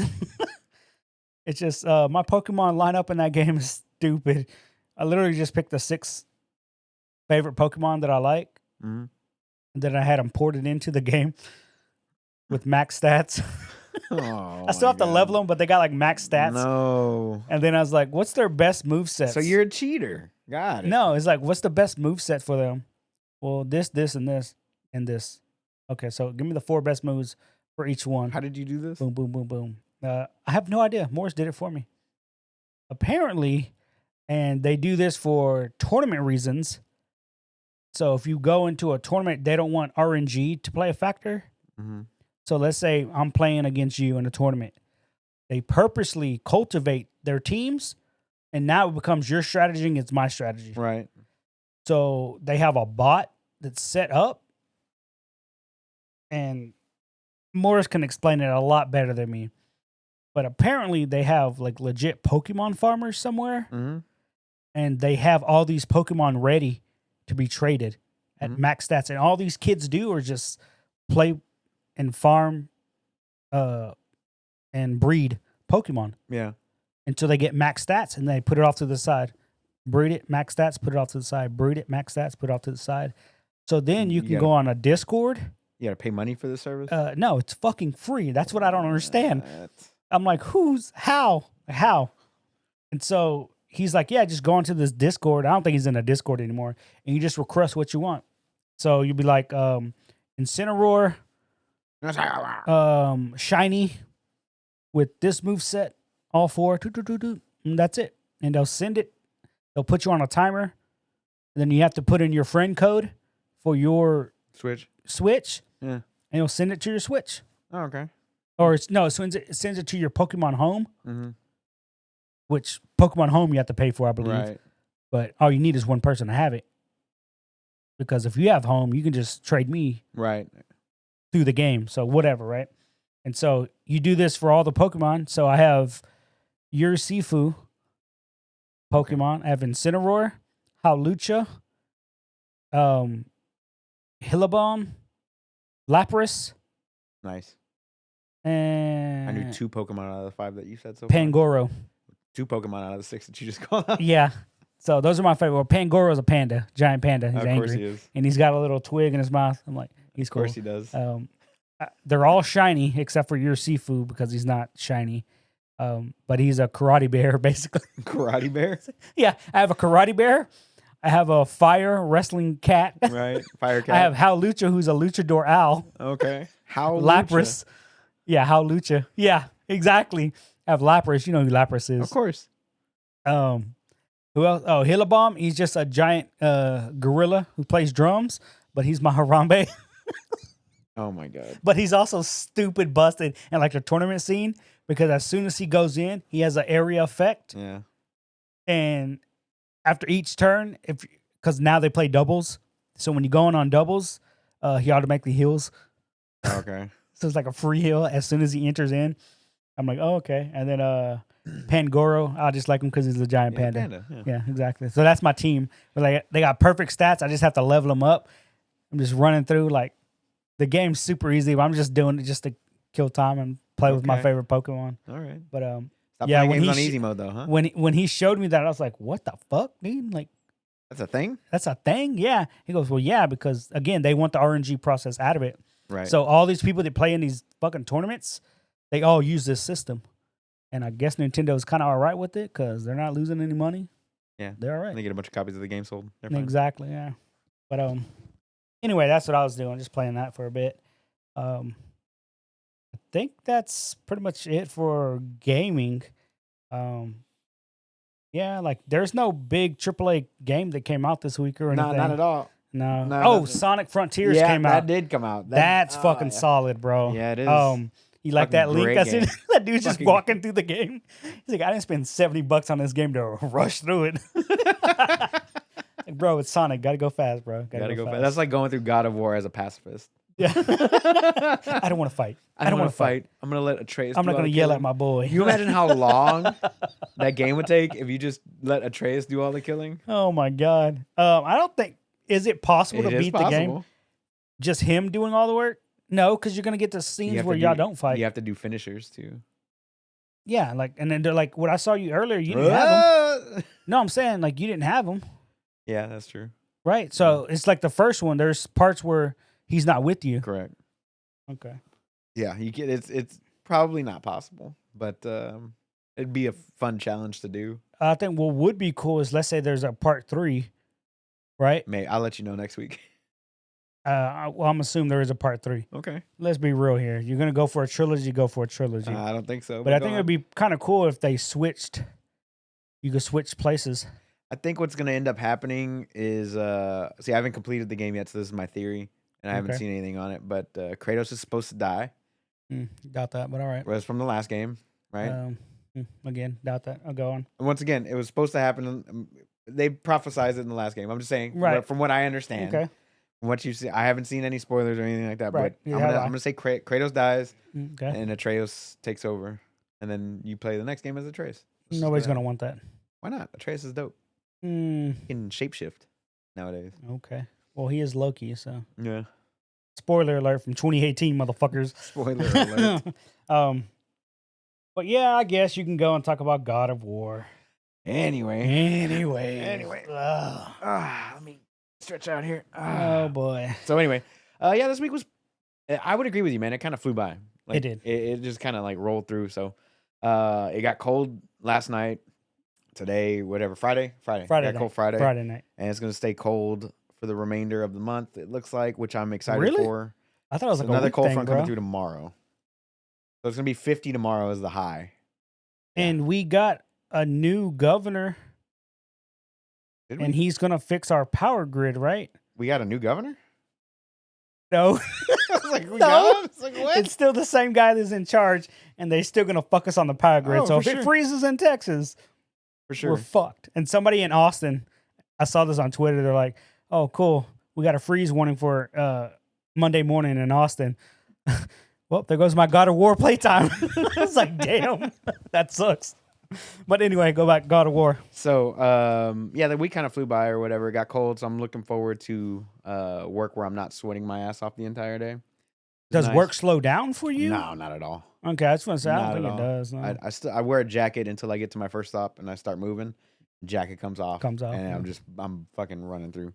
It's just my Pokemon lineup in that game is stupid. I literally just picked the 6 favorite Pokemon that I like, and then I had them ported into the game with max stats. Oh, I still have to level them, but they got like max stats. No. And then I was like, what's their best moveset? So you're a cheater. Got it. No, it's like, what's the best moveset for them? Well, this, and this, and this. Okay, so give me the 4 best moves for each one. How did you do this? Boom, boom, boom, boom. I have no idea. Morris did it for me. Apparently, and they do this for tournament reasons. So if you go into a tournament, they don't want RNG to play a factor. Mm-hmm. So let's say I'm playing against you in a tournament. They purposely cultivate their teams, and now it becomes your strategy against my strategy. Right. So they have a bot that's set up, and Morris can explain it a lot better than me. But apparently they have like legit Pokemon farmers somewhere, Mm-hmm. and they have all these Pokemon ready to be traded at max stats. And all these kids do are just play and farm and breed Pokemon. Yeah. Until they get max stats, and they put it off to the side. Breed it, max stats, put it off to the side. Breed it, max stats, put it off to the side. So then you can go on a Discord. You got to pay money for the service? No, it's fucking free. That's what I don't understand. I'm like, how? And so he's like, yeah, just go onto this Discord. I don't think he's in a Discord anymore. And you just request what you want. So you'll be like, Incineroar, Shiny with this moveset, all 4, and that's it. And they'll send it. They'll put you on a timer. And then you have to put in your friend code for your Switch. Yeah. And you'll send it to your Switch. Oh, okay. Or it sends it to your Pokemon Home, mm-hmm. which Pokemon Home you have to pay for, I believe. Right. But all you need is one person to have it. Because if you have Home, you can just trade me through the game. So whatever, right? And so you do this for all the Pokemon. So I have your Sifu Pokemon. Okay. I have Incineroar, Hawlucha, Hillabomb, Lapras. Nice. And I knew 2 Pokemon out of the 5 that you said so Pangoro. far. 2 Pokemon out of the 6 that you just called out. Yeah. So those are my favorite. Well, Pangoro's a panda, giant panda. He's angry. Of course he is. And he's got a little twig in his mouth. I'm like, he's cool. Of course he does. They're all shiny except for your Sifu because he's not shiny. But he's a karate bear, basically. Karate bear? Yeah. I have a karate bear. I have a fire wrestling cat. Right. Fire cat. I have Hawlucha, who's a luchador owl. Okay. Hawlucha. Lapras. Yeah, Hawlucha. Yeah, exactly. I have Lapras. You know who Lapras is. Of course. Who else? Oh, Hillabomb. He's just a giant gorilla who plays drums, but he's my Harambe. Oh, my God. But he's also stupid busted in like the tournament scene because as soon as he goes in, he has an area effect. Yeah. And after each turn, because now they play doubles, so when you go on doubles, he automatically heals. Okay. So it's like a free heal as soon as he enters in. I'm like, oh, okay. And then Pangoro, I just like him because he's a giant panda. Yeah, exactly. So that's my team. But like they got perfect stats. I just have to level them up. I'm just running through. Like the game's super easy, but I'm just doing it just to kill time and play with my favorite Pokemon. All right. But Stop playing games on easy mode though, huh? When he showed me that, I was like, what the fuck, dude? Like that's a thing? That's a thing? Yeah. He goes, well, yeah, because again, they want the RNG process out of it. Right. So all these people that play in these fucking tournaments, they all use this system. And I guess Nintendo's kind of all right with it because they're not losing any money. Yeah. They're all right. They get a bunch of copies of the game sold. Exactly, yeah. But anyway, that's what I was doing, just playing that for a bit. I think that's pretty much it for gaming. Yeah, like there's no big AAA game that came out this week or anything. No, not at all. No. Sonic Frontiers came out. That did come out. That's fucking solid, bro. Yeah, it is. You like that link? I seen that dude's just walking through the game. He's like, I didn't spend $70 on this game to rush through it. Like, bro, it's Sonic. Gotta go fast, bro. Gotta go fast. That's like going through God of War as a pacifist. Yeah. I don't want to fight. I don't want to fight. I'm gonna let Atreus. I'm not gonna yell at my boy. You imagine how long that game would take if you just let Atreus do all the killing? Oh my God. I don't think. Is it possible to beat the game? Just him doing all the work? No, because you're gonna get the scenes where y'all don't fight. You have to do finishers too. Yeah, like, and then they're like, "What I saw you earlier, you didn't have them." No, I'm saying like you didn't have them. Yeah, that's true. Right. So it's like the first one. There's parts where he's not with you. Correct. Okay. Yeah, you get it's probably not possible, but it'd be a fun challenge to do. I think what would be cool is let's say there's a part 3, right? I'll let you know next week. Well, I'm assuming there is a part 3. Okay. Let's be real here. You're gonna go for a trilogy. Go for a trilogy. I don't think so. But I think it'd be kind of cool if they switched. You could switch places. I think what's gonna end up happening is see, I haven't completed the game yet, so this is my theory, and I haven't seen anything on it. But Kratos is supposed to die. Doubt that, but all right. Whereas from the last game, right? Again, doubt that. I'll go on. And once again, it was supposed to happen. They prophesized it in the last game. I'm just saying, right? From what I understand. Okay. From what you see, I haven't seen any spoilers or anything like that. Right. But I'm gonna say Kratos dies, okay, and Atreus takes over. and then you play the next game as a Trace. Nobody's gonna want that. Why not? A Trace is dope. You can shapeshift nowadays. Okay. Well, he is Loki, so yeah. Spoiler alert from 2018, motherfuckers. Spoiler alert. But yeah, I guess you can go and talk about God of War. Anyway. Let me stretch out here. Oh boy. So anyway, yeah, this week was. I would agree with you, man. It kind of flew by. Like, it did. It just kind of like rolled through. So, it got cold last night. Today, whatever, Friday. It got cold Friday night, and it's gonna stay cold for the remainder of the month. It looks like, which I'm excited really? for. I thought it was like another cold front coming bro. through tomorrow. So it's gonna be 50 tomorrow as the high. And we got a new governor. And he's gonna fix our power grid, right? We got a new governor? No. Like, we got him? It's like, what? It's still the same guy that's in charge, and they still gonna fuck us on the power grid. So if it freezes in Texas, for sure, we're fucked. And somebody in Austin, I saw this on Twitter. They're like, "Oh, cool, we got a freeze warning for Monday morning in Austin." Well, there goes my God of War playtime. I was like, "Damn, that sucks." But anyway, go back God of War. So, yeah, the week kind of flew by or whatever. It got cold, so I'm looking forward to work where I'm not sweating my ass off the entire day. Does work slow down for you? No, not at all. Okay, I just want to say, I don't think it does. No. I wear a jacket until I get to my first stop and I start moving. Jacket comes off. And yeah. I'm fucking running through.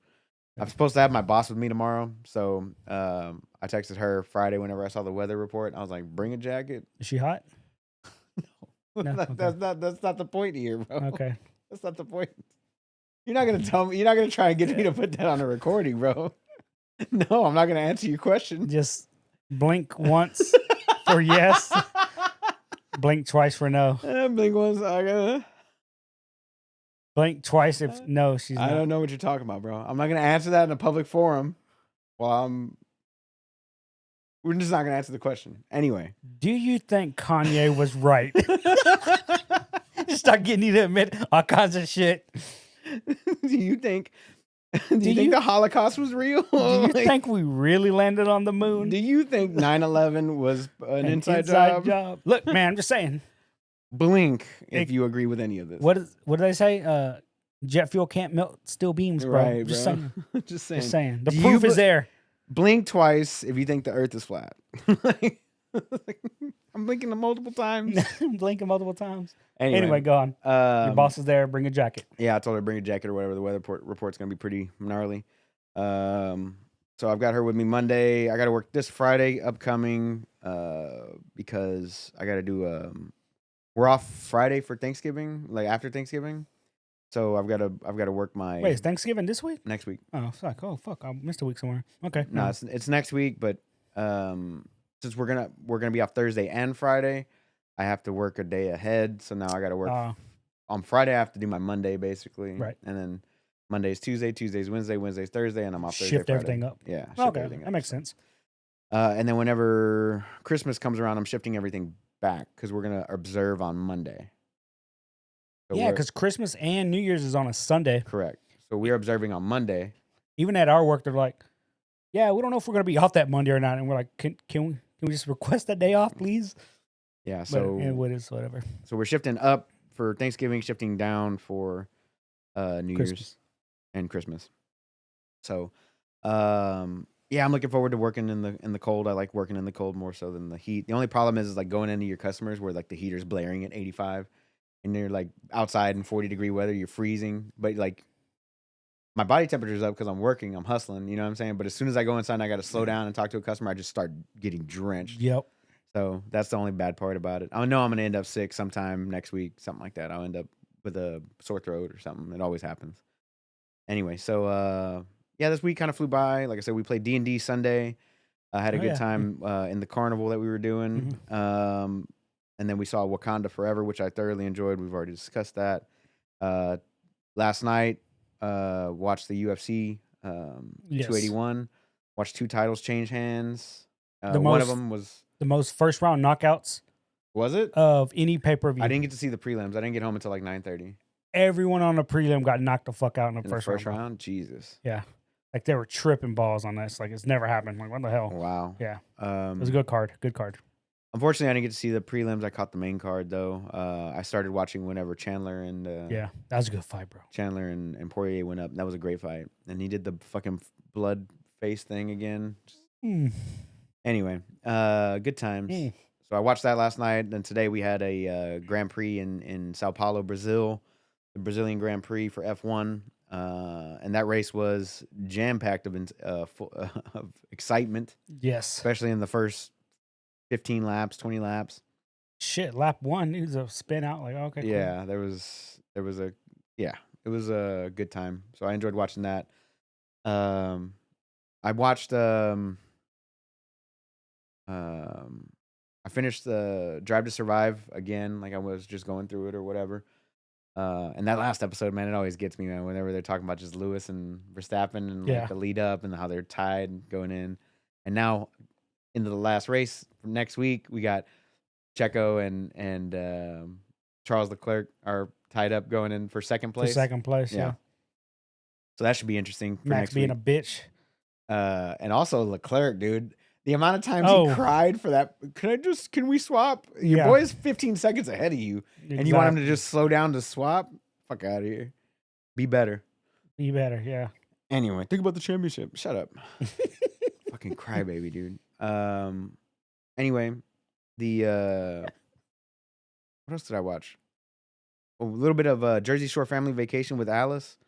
I'm supposed to have my boss with me tomorrow, so I texted her Friday whenever I saw the weather report. I was like, "Bring a jacket." Is she hot? No, okay. That's not the point here, bro. Okay, that's not the point. You're not gonna tell me. You're not gonna try and get me to put that on a recording, bro. No, I'm not gonna answer your question. Just blink once for yes, blink twice for no. Blink once. I gotta. Blink twice if no. She's. I don't know what you're talking about, bro. I'm not gonna answer that in a public forum. We're just not gonna answer the question anyway. Do you think Kanye was right? Start getting you to admit all kinds of shit. Do you think the Holocaust was real? Do you think we really landed on the moon? Do you think 9/11 was an inside job? Look, man, I'm just saying. Blink if you agree with any of this. What do they say? Jet fuel can't melt steel beams, bro. Right, just bro. saying. Just saying. Just saying. The proof is there. Blink twice if you think the Earth is flat. I'm blinking multiple times. Blinking multiple times. Anyway, go on. Your boss is there. Bring a jacket. Yeah, I told her to bring a jacket or whatever. The weather report's going to be pretty gnarly. So I've got her with me Monday. I got to work this Friday upcoming because I got to do we're off Friday for Thanksgiving, like after Thanksgiving. So I've got to work my. Wait, is Thanksgiving this week? Next week. Oh fuck! I missed a week somewhere. Okay. No, it's next week, but since we're gonna be off Thursday and Friday, I have to work a day ahead. So now I got to work on Friday. I have to do my Monday basically, right? And then Monday's Tuesday, Tuesday's Wednesday, Wednesday's Thursday, and I'm off Thursday. Shift everything up. Yeah. Okay, that makes sense. And then whenever Christmas comes around, I'm shifting everything back because we're gonna observe on Monday. So yeah, because Christmas and New Year's is on a Sunday. Correct. So we're observing on Monday. Even at our work, they're like, "Yeah, we don't know if we're gonna be off that Monday or not." And we're like, "Can we just request that day off, please?" Yeah. So it is whatever. So we're shifting up for Thanksgiving, shifting down for New Year's and Christmas. So, yeah, I'm looking forward to working in the cold. I like working in the cold more so than the heat. The only problem is like going into your customers where like the heater's blaring at 85. And they're like outside in 40-degree weather, you're freezing. But like my body temperature's up because I'm working, I'm hustling, you know what I'm saying? But as soon as I go inside and I got to slow down and talk to a customer, I just start getting drenched. Yep. So that's the only bad part about it. I know I'm going to end up sick sometime next week, something like that. I'll end up with a sore throat or something. It always happens. Anyway, so yeah, this week kind of flew by. Like I said, we played D&D Sunday. I had a good time in the carnival that we were doing. Mm-hmm. And then we saw Wakanda Forever, which I thoroughly enjoyed. We've already discussed that. Last night, watched the UFC 281. Watched 2 titles change hands. One of them was the most first round knockouts. Was it? Of any pay-per-view. I didn't get to see the prelims. I didn't get home until like 9:30. Everyone on the prelim got knocked the fuck out in the first round. Jesus. Yeah. Like they were tripping balls on this. Like it's never happened. Like what the hell? Wow. Yeah. It was a good card. Good card. Unfortunately, I didn't get to see the prelims. I caught the main card though. I started watching whenever Chandler and Yeah, that was a good fight, bro. Chandler and Poirier went up. That was a great fight, and he did the fucking blood face thing again. Anyway, good times. So I watched that last night. Then today we had a Grand Prix in Sao Paulo, Brazil, the Brazilian Grand Prix for F1. And that race was jam packed of excitement. Yes, especially in the first 15 laps, 20 laps. Shit, lap 1 it was a spin out. Like, okay, yeah, cool. there was it was a good time. So I enjoyed watching that. I watched I finished the Drive to Survive again, like I was just going through it or whatever. And that last episode, man, it always gets me, man, whenever they're talking about just Lewis and Verstappen and like the lead up and how they're tied going in. And now into the last race from next week, we got Checo and Charles Leclerc are tied up going in for second place. Yeah. So that should be interesting for Max next being week. a bitch. And also Leclerc, dude. The amount of times he cried for that. Can we swap? Your boy is 15 seconds ahead of you. Exactly. And you want him to just slow down to swap? Fuck out of here. Be better. Yeah. Anyway, think about the championship. Shut up. Fucking crybaby, dude. Anyway, what else did I watch? A little bit of Jersey Shore Family Vacation with Alice.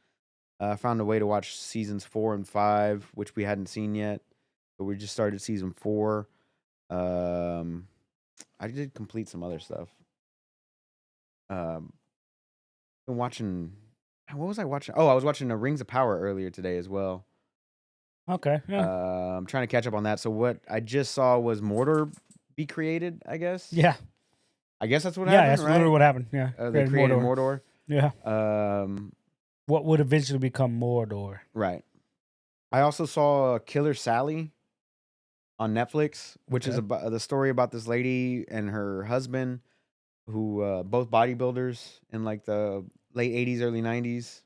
Found a way to watch seasons 4 and 5, which we hadn't seen yet. But we just started season 4. I did complete some other stuff. Been watching. What was I watching? Oh, I was watching Rings of Power earlier today as well. Okay. Yeah. I'm trying to catch up on that. So what I just saw was Mordor be created, I guess. Yeah. I guess that's what happened. Yeah, that's literally what happened. Yeah. They created Mordor. Yeah. What would eventually become Mordor. Right. I also saw Killer Sally on Netflix, which is about the story about this lady and her husband, who both bodybuilders in like the late 80s, early 90s.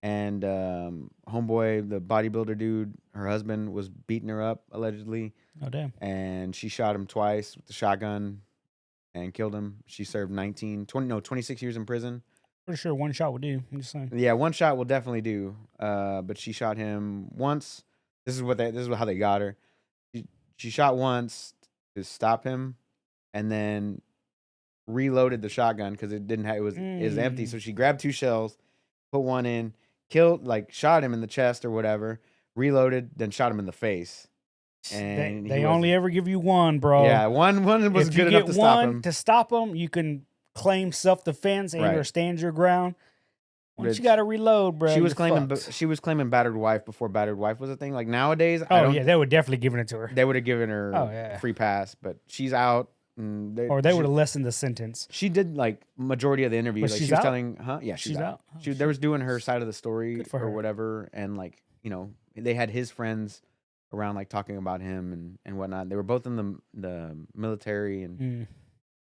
And homeboy, the bodybuilder dude, her husband was beating her up allegedly. Oh damn! And she shot him twice with the shotgun and killed him. She served 26 years in prison. Pretty sure one shot would do. I'm just saying. Yeah, one shot will definitely do. But she shot him once. This is how they got her. She shot once to stop him, and then reloaded the shotgun because it was empty. So she grabbed 2 shells, put one in, shot him in the chest or whatever, reloaded, then shot him in the face. And they only ever give you one, bro. Yeah, one was good enough to stop him. To stop him, you can claim self-defense and or stand your ground. Once you got to reload, bro. She was claiming battered wife before battered wife was a thing. Like nowadays, they would definitely given it to her. They would have given her a free pass, but she's out. They would have lessened the sentence. She did like majority of the interview. But like she's she was out? telling, Yeah, she's out. They was doing her side of the story or whatever, and like they had his friends around like talking about him and whatnot. They were both in the military and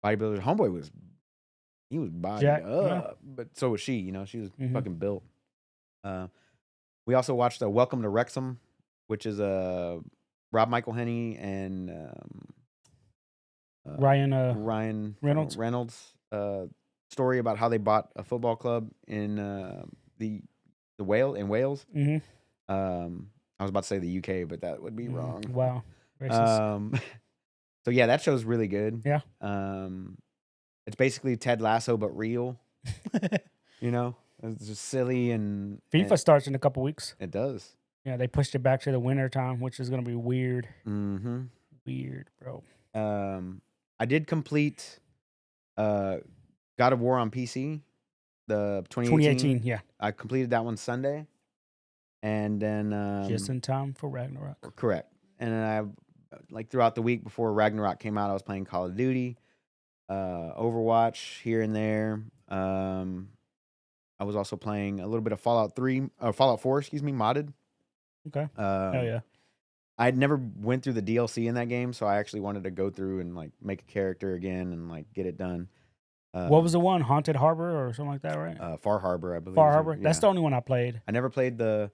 bodybuilders. Homeboy was bodied up, but so was she. She was fucking built. We also watched Welcome to Wrexham, which is Rob Michael Henney and Ryan Reynolds story about how they bought a football club in Wales. I was about to say the UK, but that would be wrong. Wow. So yeah, that show's really good. Yeah. It's basically Ted Lasso but real. It's just silly and FIFA starts in a couple weeks. It does. Yeah, they pushed it back to the winter time, which is gonna be weird. Mm-hmm. Weird, bro. I did complete God of War on PC, the 2018. Yeah. I completed that one Sunday. And then just in time for Ragnarok. Correct. And then I throughout the week before Ragnarok came out, I was playing Call of Duty, Overwatch here and there. I was also playing a little bit of Fallout 4, modded. Okay. Hell yeah. I'd never went through the DLC in that game, so I actually wanted to go through and like make a character again and like get it done. What was the one? Haunted Harbor or something like that, right? Far Harbor, I believe. Far Harbor. Yeah. That's the only one I played. I never played the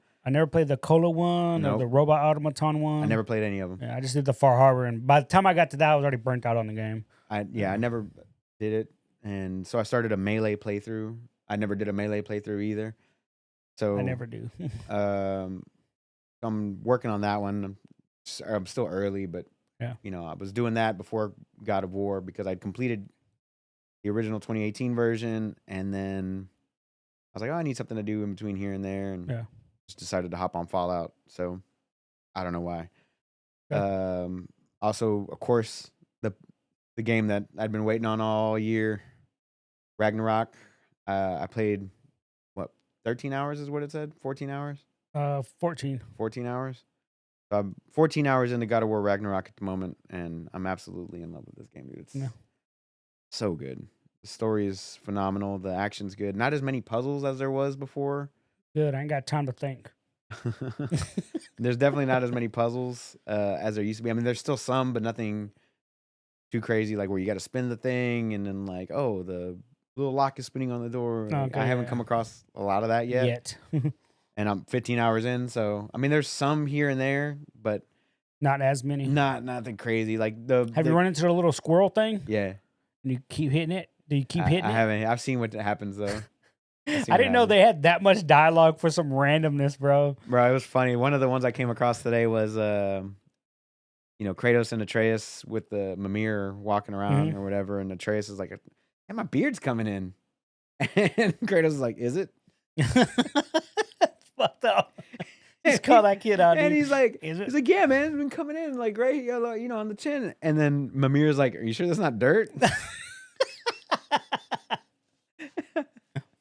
Cola one or the Robot Automaton one. I never played any of them. Yeah, I just did the Far Harbor, and by the time I got to that, I was already burnt out on the game. I never did it, and so I started a melee playthrough. I never did a melee playthrough either. So I never do. I'm working on that one. I'm still early, but Yeah. I was doing that before God of War because I'd completed the original 2018 version, and then I was like, oh, I need something to do in between here and there, and just decided to hop on Fallout. So I don't know why. Yeah. Also, of course, the game that I'd been waiting on all year, Ragnarok. I played 13 hours is what it said. 14 hours. 14. 14 hours. So I'm 14 hours into God of War Ragnarok at the moment, and I'm absolutely in love with this game, dude. It's so good. The story is phenomenal. The action's good. Not as many puzzles as there was before. Good. I ain't got time to think. There's definitely not as many puzzles as there used to be. I mean, there's still some, but nothing too crazy, like where you got to spin the thing and then like, oh, the little lock is spinning on the door. Like, I haven't come across a lot of that yet. And I'm 15 hours in, so I mean, there's some here and there, but not as many. Nothing crazy. Like Have you run into the little squirrel thing? Yeah. And you keep hitting it? Do you keep hitting it? I haven't. I've seen what happens though. I didn't know they had that much dialogue for some randomness, bro. Bro, it was funny. One of the ones I came across today was, Kratos and Atreus with the Mimir walking around or whatever, and Atreus is like, "Hey, my beard's coming in," and Kratos is like, "Is it?" Fucked up. Just call that kid out, and dude. he's like, "Is it?" He's like, "Yeah, man, it's been coming in like right here, on the chin." And then Mimir's like, "Are you sure that's not dirt?"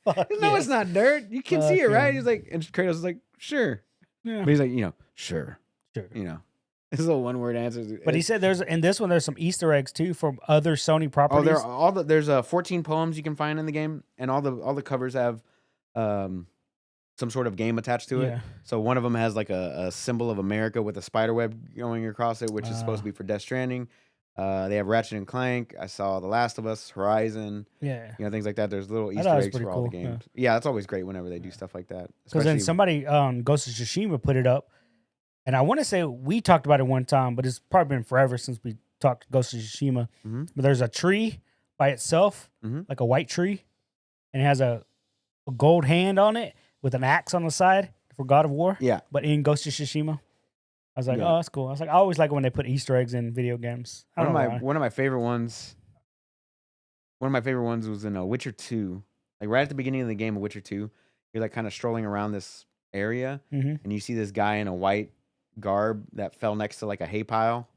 No, it's not dirt. You can see it, right? He's like, and Kratos is like, "Sure." Yeah. But he's like, sure. His little one-word answers. But he said there's some Easter eggs too from other Sony properties. There's 14 poems you can find in the game, and all the covers have some sort of game attached to it. So one of them has like a symbol of America with a spider web going across it, which is supposed to be for Death Stranding. They have Ratchet and Clank. I saw The Last of Us, Horizon. Yeah. Things like that. There's little Easter eggs for all the games. Yeah, that's always great whenever they do stuff like that. Because then somebody, Ghost of Tsushima, put it up. And I want to say we talked about it one time, but it's probably been forever since we talked Ghost of Tsushima. But there's a tree by itself, like a white tree, and it has a gold hand on it with an axe on the side for God of War. Yeah. But in Ghost of Tsushima. I was like, oh, that's cool. I was like, I always like when they put Easter eggs in video games. One of my favorite ones was in Witcher 2. Like right at the beginning of the game of Witcher 2, you're like kind of strolling around this area, and you see this guy in a white garb that fell next to like a hay pile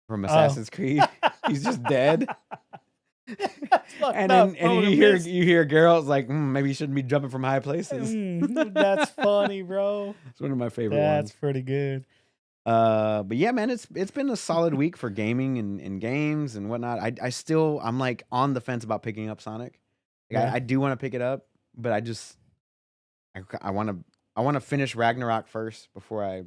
from Assassin's Creed. He's just dead. And then you hear Geralt's like, maybe you shouldn't be jumping from high places. That's funny, bro. It's one of my favorite ones. That's pretty good. But yeah, man, it's been a solid week for gaming and games and whatnot. I'm like on the fence about picking up Sonic. Like, I do want to pick it up, but I want to finish Ragnarok first before I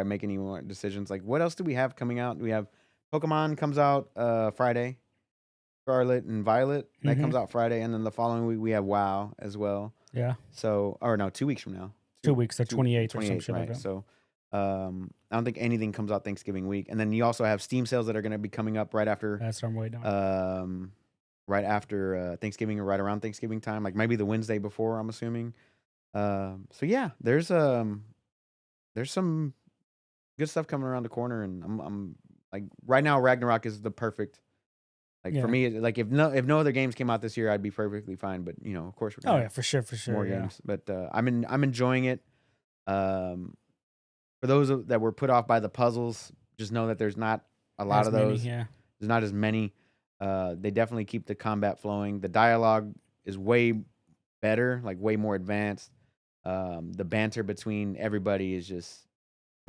make any more decisions. Like, what else do we have coming out? We have Pokemon comes out Friday. Scarlet and Violet, that comes out Friday, and then the following week we have WoW as well. Yeah. So, 2 weeks from now. 2 weeks, the 28th or some shit like that. So, I don't think anything comes out Thanksgiving week, and then you also have Steam sales that are going to be coming up right after. That's what I'm waiting on. Right after Thanksgiving or right around Thanksgiving time, like maybe the Wednesday before, I'm assuming. So yeah, there's some good stuff coming around the corner, and I'm like right now Ragnarok is the perfect. Like for me, like if no other games came out this year, I'd be perfectly fine. But of course we're gonna for sure more games. But I'm enjoying it. For those that were put off by the puzzles, just know that there's not a lot of those. There's not as many. They definitely keep the combat flowing. The dialogue is way better, like way more advanced. The banter between everybody is just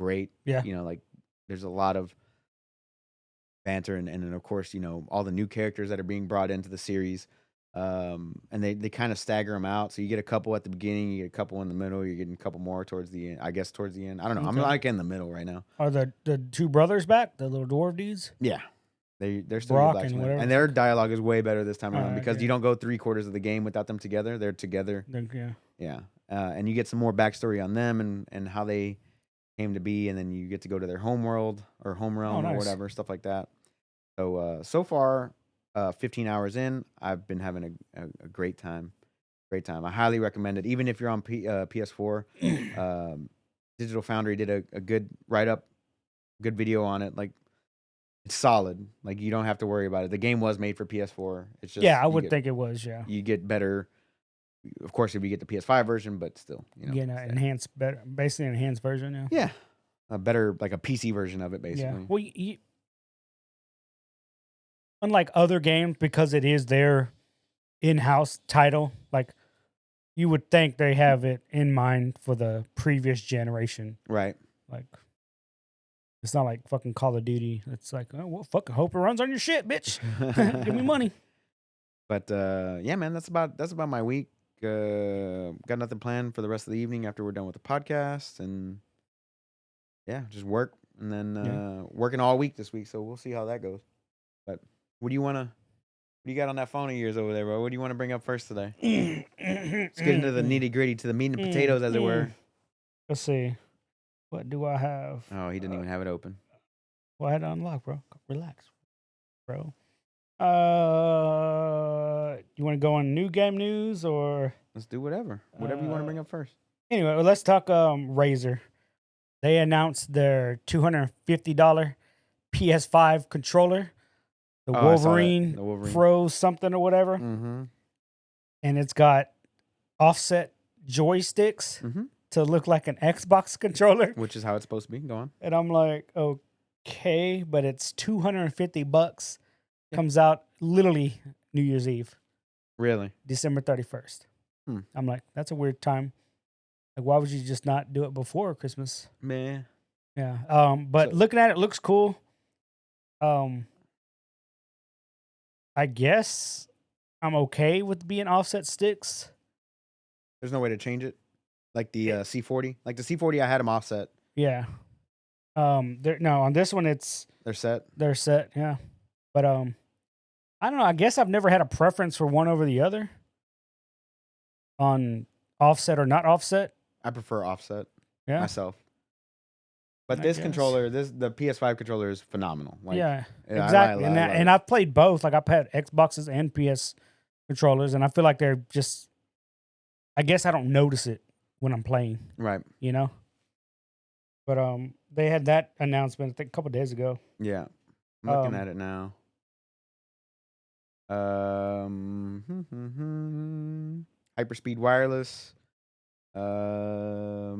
great. Yeah, like there's a lot of banter, and then of course all the new characters that are being brought into the series, and they kind of stagger them out, so you get a couple at the beginning, you get a couple in the middle, you're getting a couple more towards the end. I guess towards the end, I don't know. I'm like in the middle right now. Are the two brothers back, the little dwarf dudes? Yeah, they're still Brock and their dialogue is way better this time around because you don't go 3/4 of the game without them together. They're together. Yeah. And you get some more backstory on them and how they came to be, and then you get to go to their home world or home realm or whatever, stuff like that. So far, 15 hours in, I've been having a great time. Great time. I highly recommend it. Even if you're on PS4, Digital Foundry did a good write-up, good video on it. Like, it's solid. Like, you don't have to worry about it. The game was made for PS4. It's just Yeah, I would think it was. Yeah, you get better. Of course, if you get the PS5 version, but still, an enhanced, better, basically an enhanced version. Yeah, yeah, a better, like a PC version of it, basically. Yeah. Well, unlike other games, because it is their in-house title, like you would think they have it in mind for the previous generation. Right. Like, it's not like fucking Call of Duty. It's like, oh, well, fucking hope it runs on your shit, bitch. Give me money. But yeah, man, that's about my week. Got nothing planned for the rest of the evening after we're done with the podcast, and yeah, just work, and then working all week this week. So we'll see how that goes. But what do you got on that phone of yours over there, bro? What do you want to bring up first today? Let's get into the nitty gritty, to the meat and potatoes, as it were. Let's see. What do I have? Oh, he didn't even have it open. Well, I had to unlock, bro. Relax, bro. You want to go on new game news, or let's do whatever you want to bring up first. Anyway, well, let's talk Razer. They announced their $250 PS5 controller, the Wolverine Pro something or whatever, and it's got offset joysticks to look like an Xbox controller, which is how it's supposed to be. Go on. And I'm like, okay, but it's $250. Comes out literally New Year's Eve. Really? December 31st. I'm like, that's a weird time. Like, why would you just not do it before Christmas? Man. Yeah. But looking at it, looks cool. I guess I'm okay with being offset sticks. There's no way to change it? Like the C40? Like the C40, I had them offset. Yeah. On this one, they're set. They're set, yeah. But I don't know. I guess I've never had a preference for one over the other on offset or not offset. I prefer offset myself. But the PS5 controller is phenomenal. Like, yeah, exactly. And I've played both. Like, I've had Xboxes and PS controllers, and I feel like they're just, I guess I don't notice it when I'm playing. Right. You know? But they had that announcement, I think, a couple of days ago. Yeah. I'm looking at it now. Hyperspeed wireless. Got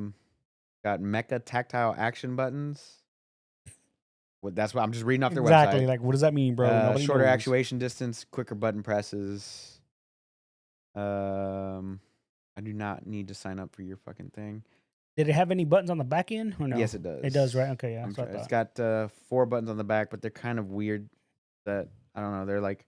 mecha tactile action buttons. That's what I'm just reading off their website. Exactly. Like, what does that mean, bro? Shorter actuation distance, quicker button presses. I do not need to sign up for your fucking thing. Did it have any buttons on the back end or no? Yes, it does. It does, right? Okay, yeah. It's got 4 buttons on the back, but they're kind of weird. That I don't know. They're like,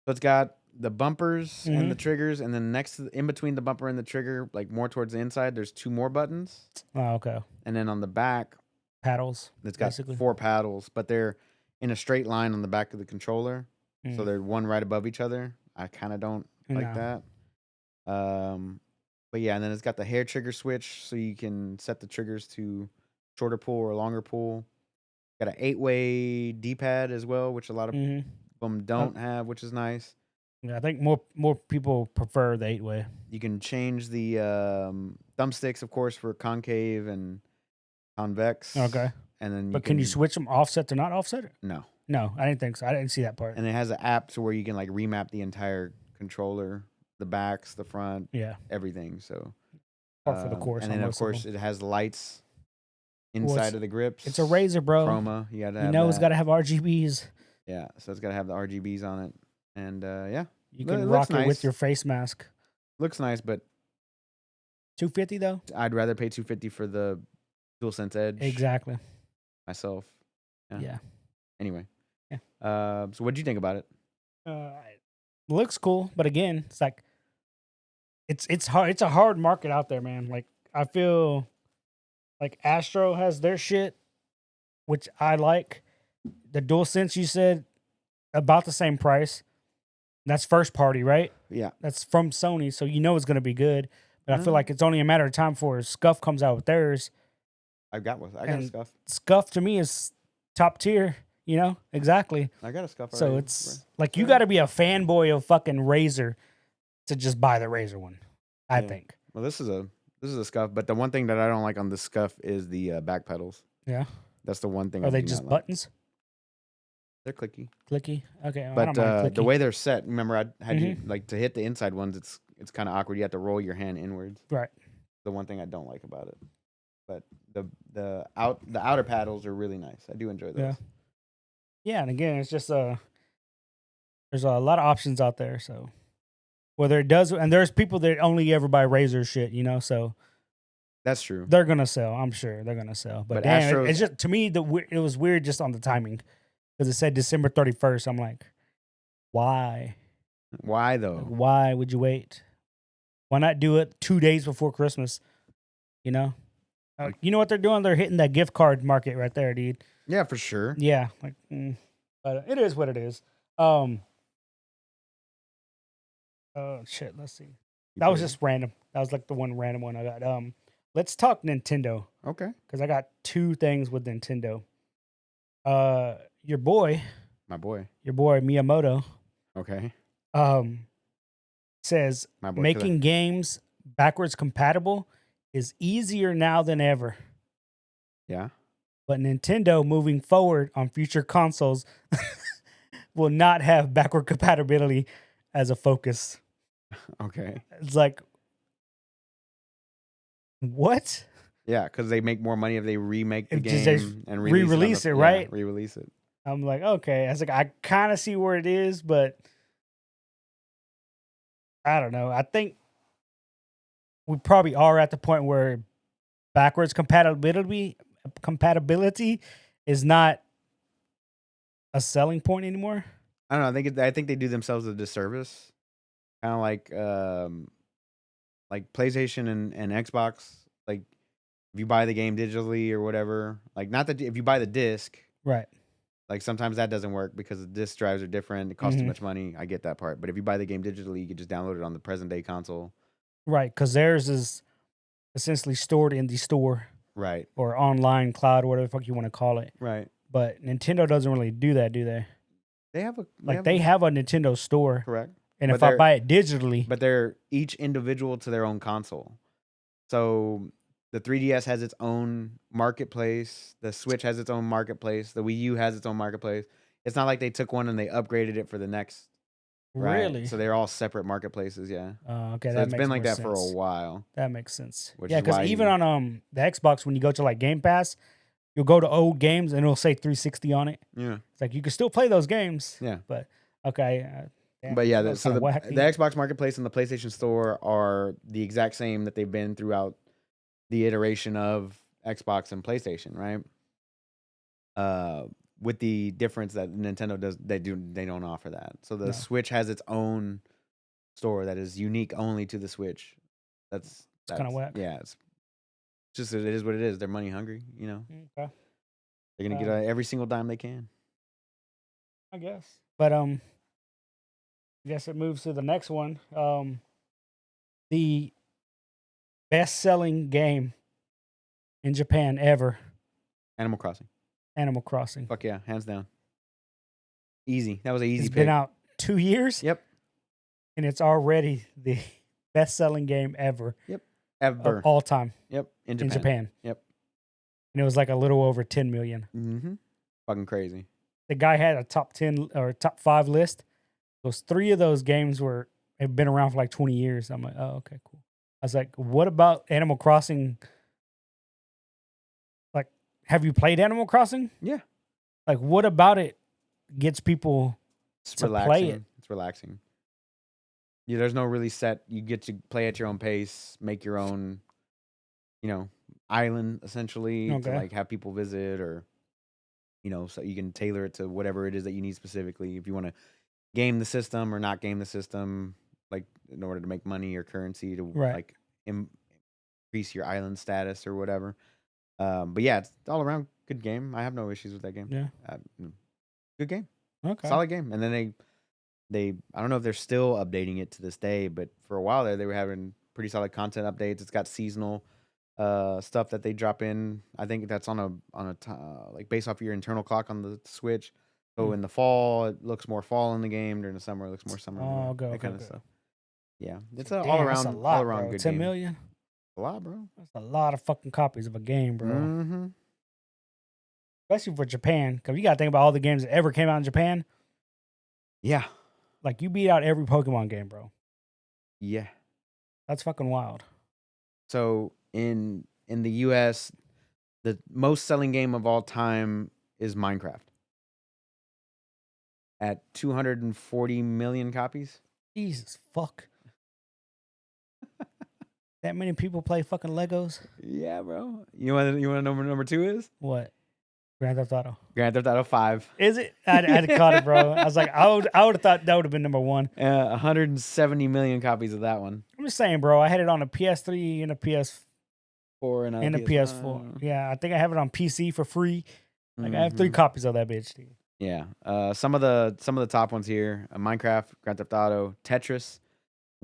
so it's got the bumpers and the triggers, and then in between the bumper and the trigger, like more towards the inside, there's 2 more buttons. Oh, okay. And then on the back, paddles. It's got basically 4 paddles, but they're in a straight line on the back of the controller, so they're one right above each other. I kind of don't like that. But yeah, and then it's got the hair trigger switch, so you can set the triggers to shorter pull or longer pull. Got an 8-way D-pad as well, which a lot of them don't have, which is nice. Yeah, I think more people prefer the 8-way. You can change the thumbsticks, of course, for concave and convex. Okay. And then can you switch them offset to not offset? No. No, I didn't think so. I didn't see that part. And it has an app to where you can like remap the entire controller, the backs, the front, everything. So for the course. And then of course it has lights inside of the grips. It's a Razer, bro. Chroma. You gotta have it's got to have RGBs. Yeah, so it's got to have the RGBs on it. And yeah. You can rock it with your face mask. Looks nice, but $250 though? I'd rather pay $250 for the DualSense Edge. Exactly. Myself. Yeah. Anyway. Yeah. So what did you think about it? Looks cool, but again, it's like it's hard. It's a hard market out there, man. Like, I feel like Astro has their shit, which I like. The DualSense, you said, about the same price. That's first party, right? Yeah. That's from Sony, so you know it's going to be good. But I feel like it's only a matter of time before Scuff comes out with theirs. I got a Scuff. Scuff, to me, is top tier. You know, exactly. I got a scuff. So already. it's like you got to be a fanboy of fucking Razor to just buy the Razor one. I think. Well, this is a scuff, but the one thing that I don't like on the scuff is the back pedals. Yeah. That's the one thing. Are they just buttons? They're clicky. Clicky. Okay. But I don't mind clicky. the way they're set, remember I had you like to hit the inside ones. It's kind of awkward. You have to roll your hand inwards. Right. The one thing I don't like about it. But the outer paddles are really nice. I do enjoy those. Yeah. Yeah, and again, it's just there's a lot of options out there. So whether it does, and there's people that only ever buy Razor shit, you know. So that's true. They're gonna sell. I'm sure they're gonna sell. But damn, it's just to me it was weird just on the timing because it said December 31st. I'm like, why? Why though? Like, why would you wait? Why not do it 2 days before Christmas? You know. You know what they're doing? They're hitting that gift card market right there, dude. Yeah, for sure. Yeah, like, but it is what it is. Oh shit, let's see. That was just random. That was like the one random one I got. Let's talk Nintendo. Okay. Because I got 2 things with Nintendo. Your boy, Miyamoto. Okay. Says making games backwards compatible is easier now than ever. Yeah. But Nintendo moving forward on future consoles will not have backward compatibility as a focus. Okay. It's like, what? Yeah, because they make more money if they remake the game and re-release it, right? Yeah, re-release it. I'm like, okay. I was like, I kind of see where it is, but I don't know. I think we probably are at the point where backwards compatibility is not a selling point anymore. I don't know. I think they do themselves a disservice. Kind of like PlayStation and Xbox. Like if you buy the game digitally or whatever, like not that if you buy the disc, right? Like sometimes that doesn't work because the disc drives are different. It costs too much money. I get that part. But if you buy the game digitally, you can just download it on the present day console. Right, because theirs is essentially stored in the store. Right. Or online cloud, whatever the fuck you want to call it. Right. But Nintendo doesn't really do that, do they? They have a Nintendo store. Correct. And if I buy it digitally. But they're each individual to their own console. So the 3DS has its own marketplace. The Switch has its own marketplace. The Wii U has its own marketplace. It's not like they took one and they upgraded it for the next. Right? Really? So they're all separate marketplaces, yeah. Okay, so it's been like that for a while. That makes sense. Yeah, because even on the Xbox, when you go to like Game Pass, you'll go to old games and it'll say 360 on it. Yeah. It's like you can still play those games. Yeah. But okay. But yeah, so the Xbox Marketplace and the PlayStation Store are the exact same that they've been throughout the iteration of Xbox and PlayStation, right? With the difference that Nintendo they don't offer that. So the Switch has its own store that is unique only to the Switch. That's kind of whack. Yeah, it's just it is what it is. They're money hungry, you know. Okay. They're gonna get every single dime they can. I guess, but I guess it moves to the next one. The best-selling game in Japan ever. Animal Crossing. Fuck yeah, hands down. Easy. That was an easy pick. It's been out 2 years. Yep. And it's already the best-selling game ever. Yep. Ever. Of all time. Yep. In Japan. Yep. And it was like a little over 10 million. Mm-hmm. Fucking crazy. The guy had a top 10 or top 5 list. Those 3 of those games have been around for like 20 years. I'm like, oh, okay, cool. I was like, what about Animal Crossing? Like, have you played Animal Crossing? Yeah. Like, what about it gets people to play it? It's relaxing. Yeah, there's no really set. You get to play at your own pace, make your own, island essentially to like have people visit, or so you can tailor it to whatever it is that you need specifically. If you want to game the system or not game the system, like in order to make money or currency to like increase your island status or whatever. But yeah, it's all around good game. I have no issues with that game. Yeah, good game. Okay, solid game. And then they I don't know if they're still updating it to this day, but for a while there they were having pretty solid content updates. It's got seasonal stuff that they drop in. I think that's on a like based off your internal clock on the Switch. So in the fall, it looks more fall in the game. During the summer, it looks more summer. That kind of stuff. Yeah, it's an all around bro. good 10 game. million? A lot, bro. That's a lot of fucking copies of a game, bro. Mm-hmm. Especially for Japan, because you got to think about all the games that ever came out in Japan. Yeah. Like, you beat out every Pokemon game, bro. Yeah. That's fucking wild. So, in the U.S., the most selling game of all time is Minecraft. At 240 million copies. Jesus fuck. That many people play fucking Legos? Yeah, bro. You want to know what number 2 is? What? Grand Theft Auto. Grand Theft Auto 5. Is it? I'd caught it, bro. I was like, I would have thought that would have been number 1. 170 million copies of that one. I'm just saying, bro. I had it on a PS3 and a PS4 and a PS4. Yeah, I think I have it on PC for free. Like, I have 3 copies of that bitch, dude. Yeah. Some of the top ones here: Minecraft, Grand Theft Auto, Tetris,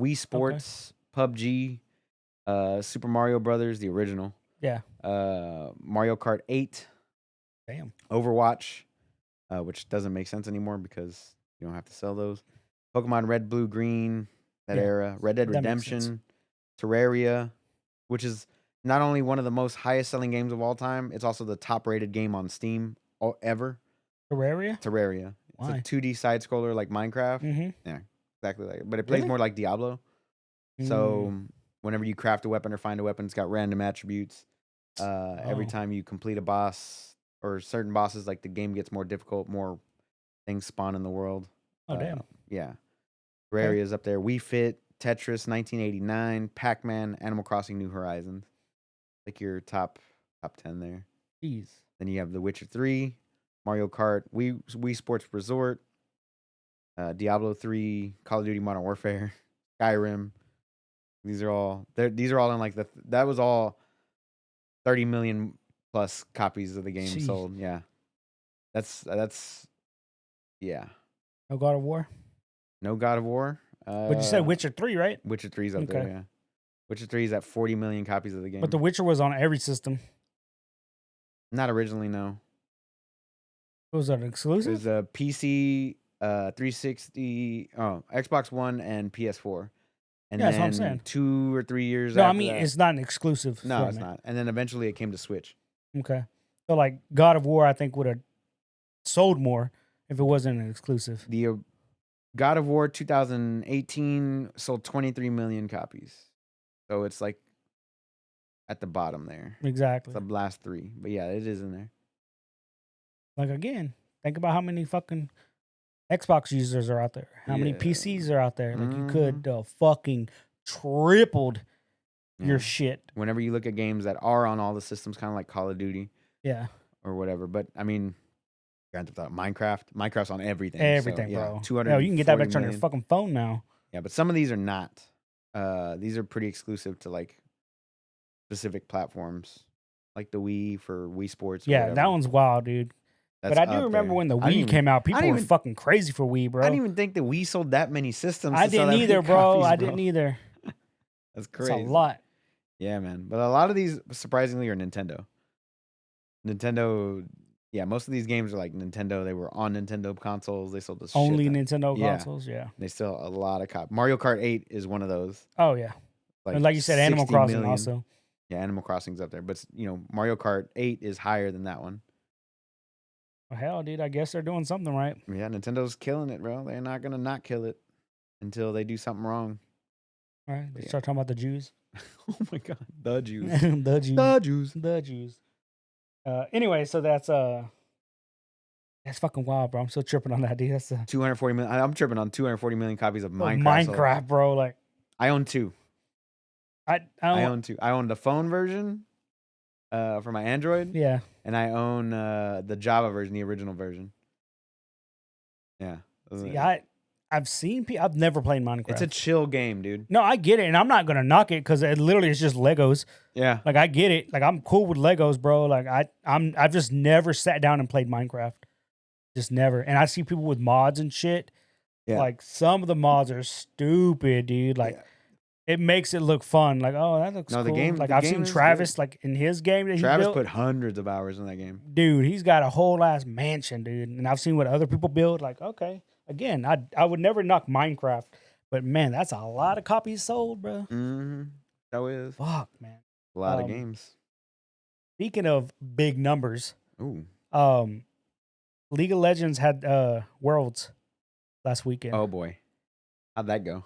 Wii Sports, PUBG, Super Mario Brothers, the original. Yeah. Mario Kart 8. Damn. Overwatch, which doesn't make sense anymore because you don't have to sell those. Pokemon Red, Blue, Green, that era. Red Dead Redemption, Terraria, which is not only one of the most highest selling games of all time, it's also the top rated game on Steam ever. Terraria. Why? It's a 2D side scroller like Minecraft. Mm-hmm. Yeah, exactly like it. But it plays more like Diablo. So whenever you craft a weapon or find a weapon, it's got random attributes. Every time you complete a boss or certain bosses, like the game gets more difficult, more things spawn in the world. Oh, damn. Yeah. Terraria is up there. Wii Fit, Tetris, 1989, Pac-Man, Animal Crossing, New Horizons. Like your top 10 there. Jeez. Then you have The Witcher 3, Mario Kart, Wii Sports Resort, Diablo 3, Call of Duty Modern Warfare, Skyrim. These are all in like that was all 30 million plus copies of the game sold. Yeah. That's yeah. No God of War? No God of War. But you said Witcher 3, right? Witcher 3's up there, yeah. Witcher 3 is at 40 million copies of the game. But The Witcher was on every system. Not originally, no. Was that exclusive? It was a PC, 360, Xbox One, and PS4. And that's what I'm saying. 2 or 3 years after I mean, it's not an exclusive. No, it's not. And then eventually it came to Switch. Okay. So, like, God of War, I think, would have sold more if it wasn't an exclusive. The God of War 2018 sold 23 million copies. So it's like at the bottom there. Exactly. It's the last 3. But yeah, it is in there. Like, again, think about how many fucking Xbox users are out there. How many PCs are out there. Like, you could fucking tripled your shit. Whenever you look at games that are on all the systems, kind of like Call of Duty. Yeah. Or whatever. But, I mean, Minecraft's on everything. Everything, so, bro. You can get that bitch on your fucking phone now. Yeah, but some of these are not. These are pretty exclusive to, like, specific platforms. Like the Wii for Wii Sports. Yeah, that one's wild, dude. But I do remember when the Wii came out, people were fucking crazy for Wii, bro. I didn't even think the Wii sold that many systems. I didn't either, bro. I didn't either. That's crazy. That's a lot. Yeah, man. But a lot of these, surprisingly, are Nintendo. Yeah, most of these games are like Nintendo. They were on Nintendo consoles. They sold the only Nintendo consoles, yeah. They sell a lot of copies. Mario Kart 8 is one of those. Oh, yeah. Like you said, Animal Crossing also. Yeah, Animal Crossing's up there. But, Mario Kart 8 is higher than that one. Well, hell, dude, I guess they're doing something right. Yeah, Nintendo's killing it, bro. They're not going to not kill it until they do something wrong. All right, they start talking about the Jews. Oh, my God. The Jews. The Jews. The Jews. The Jews. Anyway, so that's fucking wild, bro. I'm still tripping on that, dude. That's 240 million. I'm tripping on 240 million copies of Minecraft. Minecraft, bro. Like, I own 2. I own 2. I own the phone version for my Android. Yeah. And I own the Java version, the original version. Yeah. See, I've seen people. I've never played Minecraft. It's a chill game, dude. No, I get it, and I'm not gonna knock it because it literally is just Legos. Yeah. Like, I get it. Like, I'm cool with Legos, bro. Like, I've just never sat down and played Minecraft. Just never. And I see people with mods and shit. Yeah. Like, some of the mods are stupid, dude. Like, it makes it look fun. Like, oh, that looks No, the cool. game- Like the I've game seen is Travis, good. like in his game that he Travis built. put hundreds of hours in that game. Dude, he's got a whole ass mansion, dude. And I've seen what other people build. Like, okay, again, I would never knock Minecraft, but man, that's a lot of copies sold, bro. Mm-hmm. That is Fuck, man. a lot of games. Speaking of big numbers, Ooh. League of Legends had Worlds last weekend. Oh boy, how'd that go?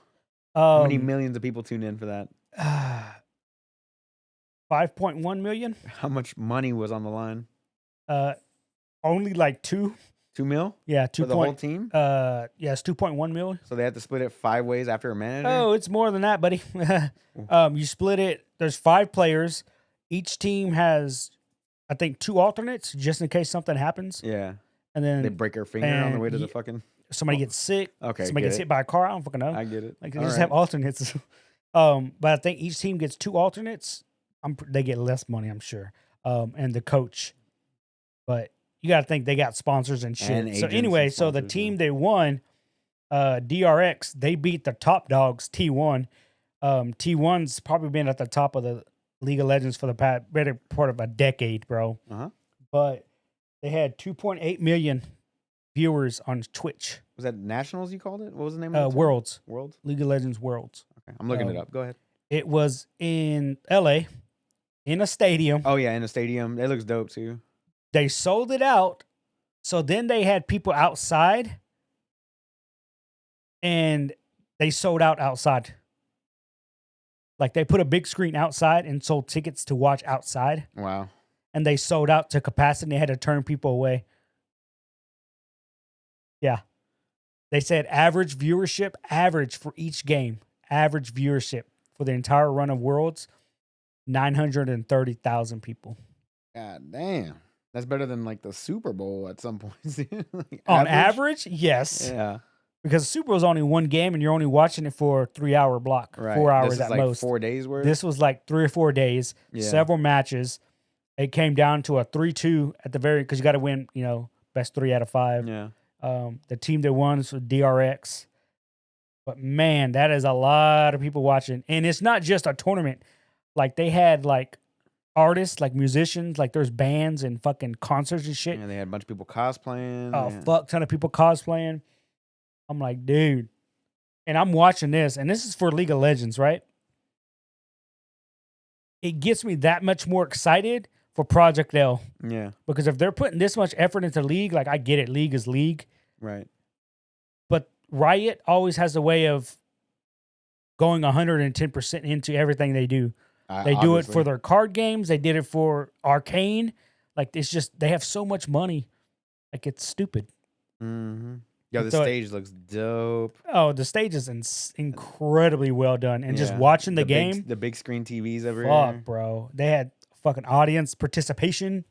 How many millions of people tuned in for that? 5.1 million. How much money was on the line? Only like 2 mil. Yeah, 2 for the whole team. It's 2.1 million. So they had to split it 5 ways after a manager. Oh, it's more than that, buddy. You split it. There's 5 players. Each team has, I think, 2 alternates just in case something happens. Yeah. And then they break their finger on the way to the fucking. Somebody gets sick. Okay. Somebody gets hit by a car. I don't fucking know. I get it. Like they just have alternates. But I think each team gets 2 alternates. They get less money, I'm sure. And the coach. But you got to think they got sponsors and shit. And so anyway, so the team they won, DRX, they beat the top dogs, T1. T1's probably been at the top of the League of Legends for the better part of a decade, bro. Uh-huh. But they had 2.8 million viewers on Twitch. Was that Nationals you called it? What was the name of it? Worlds. Worlds? League of Legends Worlds. Okay. I'm looking it up. Go ahead. It was in LA, in a stadium. Oh, yeah, in a stadium. It looks dope, too. They sold it out. So then they had people outside. And they sold out outside. Like they put a big screen outside and sold tickets to watch outside. Wow. And they sold out to capacity. They had to turn people away. Yeah. They said average for each game, average viewership for the entire run of Worlds, 930,000 people. God damn. That's better than like the Super Bowl at some points. Like on average, yes. Yeah. Because Super Bowl is only one game and you're only watching it for a 3-hour block, right. 4 hours this is at like most. 4 days worth? This was like 3 or 4 days, several matches. It came down to a 3-2 at the very, because you got to win, best 3 out of 5. Yeah. The team that won was DRX. But man, that is a lot of people watching. And it's not just a tournament. Like they had like artists, like musicians, like there's bands and fucking concerts and shit. And they had a bunch of people cosplaying. Fuck ton of people cosplaying. I'm like, dude. And I'm watching this, and this is for League of Legends, right? It gets me that much more excited for Project L. Yeah. Because if they're putting this much effort into League, like I get it, League is League. Right. But Riot always has a way of going 110% into everything they do. They do it for their card games. They did it for Arcane. Like, it's just, they have so much money. Like, it's stupid. Mm-hmm. Yeah, the stage looks dope. Oh, the stage is incredibly well done. And just watching the game. The big screen TVs everywhere. Fuck, bro. They had fucking audience participation.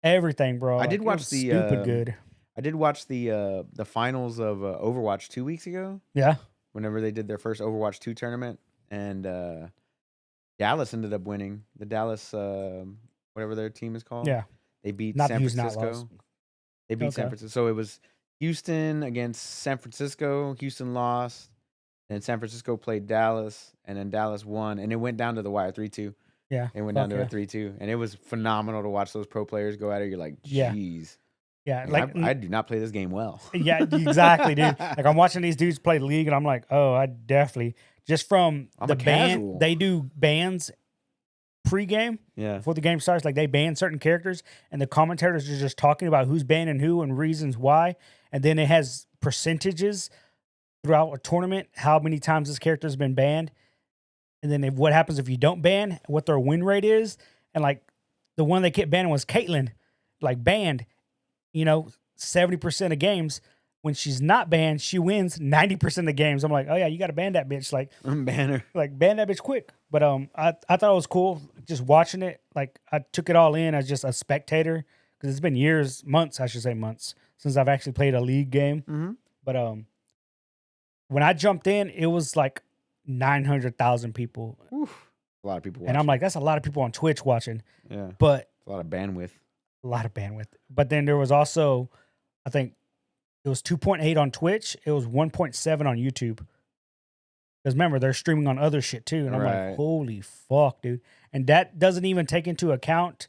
Everything, bro. I did watch the stupid good. I did watch the finals of Overwatch 2 weeks ago. Yeah. Whenever they did their first Overwatch 2 tournament. And Dallas ended up winning. The Dallas, whatever their team is called. Yeah. They beat San Francisco. They beat San Francisco. So it was Houston against San Francisco. Houston lost. And San Francisco played Dallas. And then Dallas won. And it went down to the wire 3-2. Yeah. It went down to a 3-2. And it was phenomenal to watch those pro players go at it. You're like, jeez. Yeah. Like I do not play this game well. Yeah, exactly, dude. Like I'm watching these dudes play League and I'm like, oh, I definitely just from the band. They do bans pre-game. Yeah. Before the game starts, like they ban certain characters and the commentators are just talking about who's banning who and reasons why. And then it has percentages throughout a tournament, how many times this character has been banned. And then what happens if you don't ban, what their win rate is. And like the one they kept banning was Caitlyn, like banned, 70% of games. When she's not banned, she wins 90% of games. I'm like, oh yeah, you got to ban that bitch. Like, ban her. Like ban that bitch quick. But I thought it was cool just watching it. Like I took it all in as just a spectator because it's been months since I've actually played a League game. Mm-hmm. But when I jumped in, it was like 900,000 people. Oof. A lot of people watching. And I'm like, that's a lot of people on Twitch watching. Yeah. But a lot of bandwidth. But then there was also, I think it was 2.8 on Twitch. It was 1.7 on YouTube. Because remember, they're streaming on other shit too. And I'm like, holy fuck, dude. And that doesn't even take into account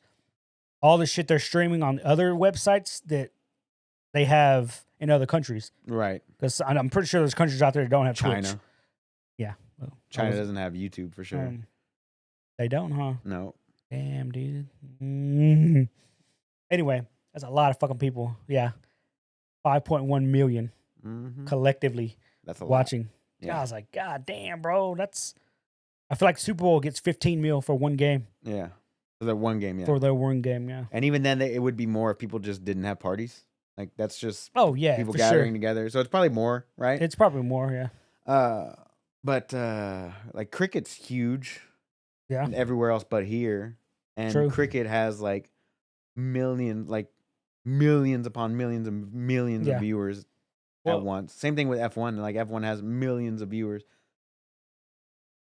all the shit they're streaming on other websites that they have in other countries. Right. Because I'm pretty sure there's countries out there that don't have China. Twitch. Yeah. Well, China doesn't have YouTube for sure. They don't, huh? No. Damn, dude. Mm-hmm. Anyway, that's a lot of fucking people. Yeah. 5.1 million collectively that's a watching. Lot. Yeah. I was like, God damn, bro. I feel like Super Bowl gets 15 mil for one game. Yeah. For their one game, yeah. For their one game, yeah. And even then, it would be more if people just didn't have parties. Like, that's just people gathering together. So it's probably more, right? It's probably more, yeah. But like, cricket's huge. Yeah. Everywhere else but here. And cricket has, like, millions upon millions and millions of viewers at once. Same thing with F1. Like, F1 has millions of viewers.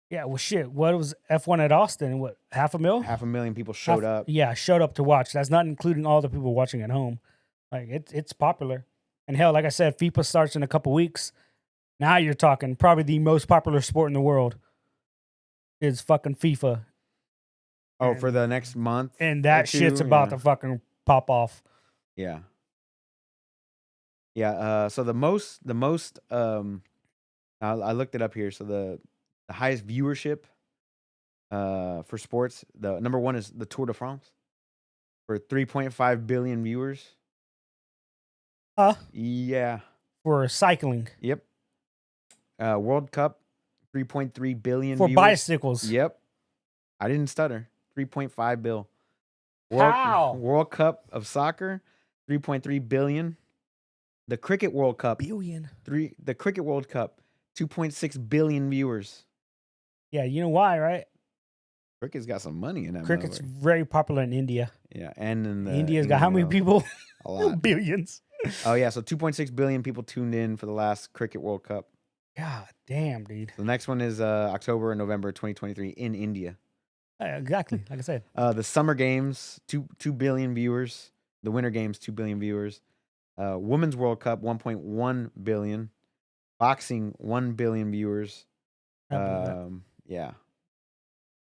Yeah, well, shit. What was F1 at Austin? What, 500,000? 500,000 people showed up. Yeah, showed up to watch. That's not including all the people watching at home. Like, it's popular. And hell, like I said, FIFA starts in a couple weeks. Now you're talking probably the most popular sport in the world is fucking FIFA. Oh, for the next month? And that shit's about to fucking pop off. Yeah. Yeah, so the most I looked it up here. So the highest viewership for sports, the number one is the Tour de France for 3.5 billion viewers. Huh? Yeah. For cycling. Yep. World Cup, 3.3 billion for viewers. Bicycles. Yep. I didn't stutter. 3.5 bill. World Cup of soccer, 3.3 billion. The Cricket World Cup. The Cricket World Cup, 2.6 billion viewers. Yeah, you know why, right? Cricket's got some money in that. Cricket's very popular in India. Yeah, and in India's got how many people? A lot. Billions. Oh, yeah, so 2.6 billion people tuned in for the last Cricket World Cup. God damn, dude. The next one is October and November 2023 in India. Exactly, like I said. The Summer Games, 2 billion viewers. The Winter Games, 2 billion viewers. Women's World Cup, 1.1 billion. Boxing, 1 billion viewers. Yeah.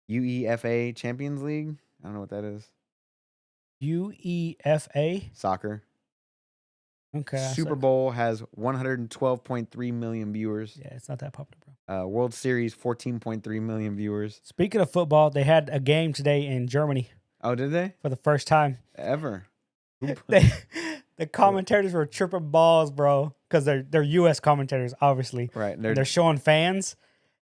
UEFA Champions League. I don't know what that is. UEFA? Soccer. Okay. Super Bowl has 112.3 million viewers. Yeah, it's not that popular, bro. World Series, 14.3 million viewers. Speaking of football, they had a game today in Germany. Oh, did they? For the first time. Ever. The commentators were tripping balls, bro, because they're U.S. commentators, obviously. Right. They're showing fans,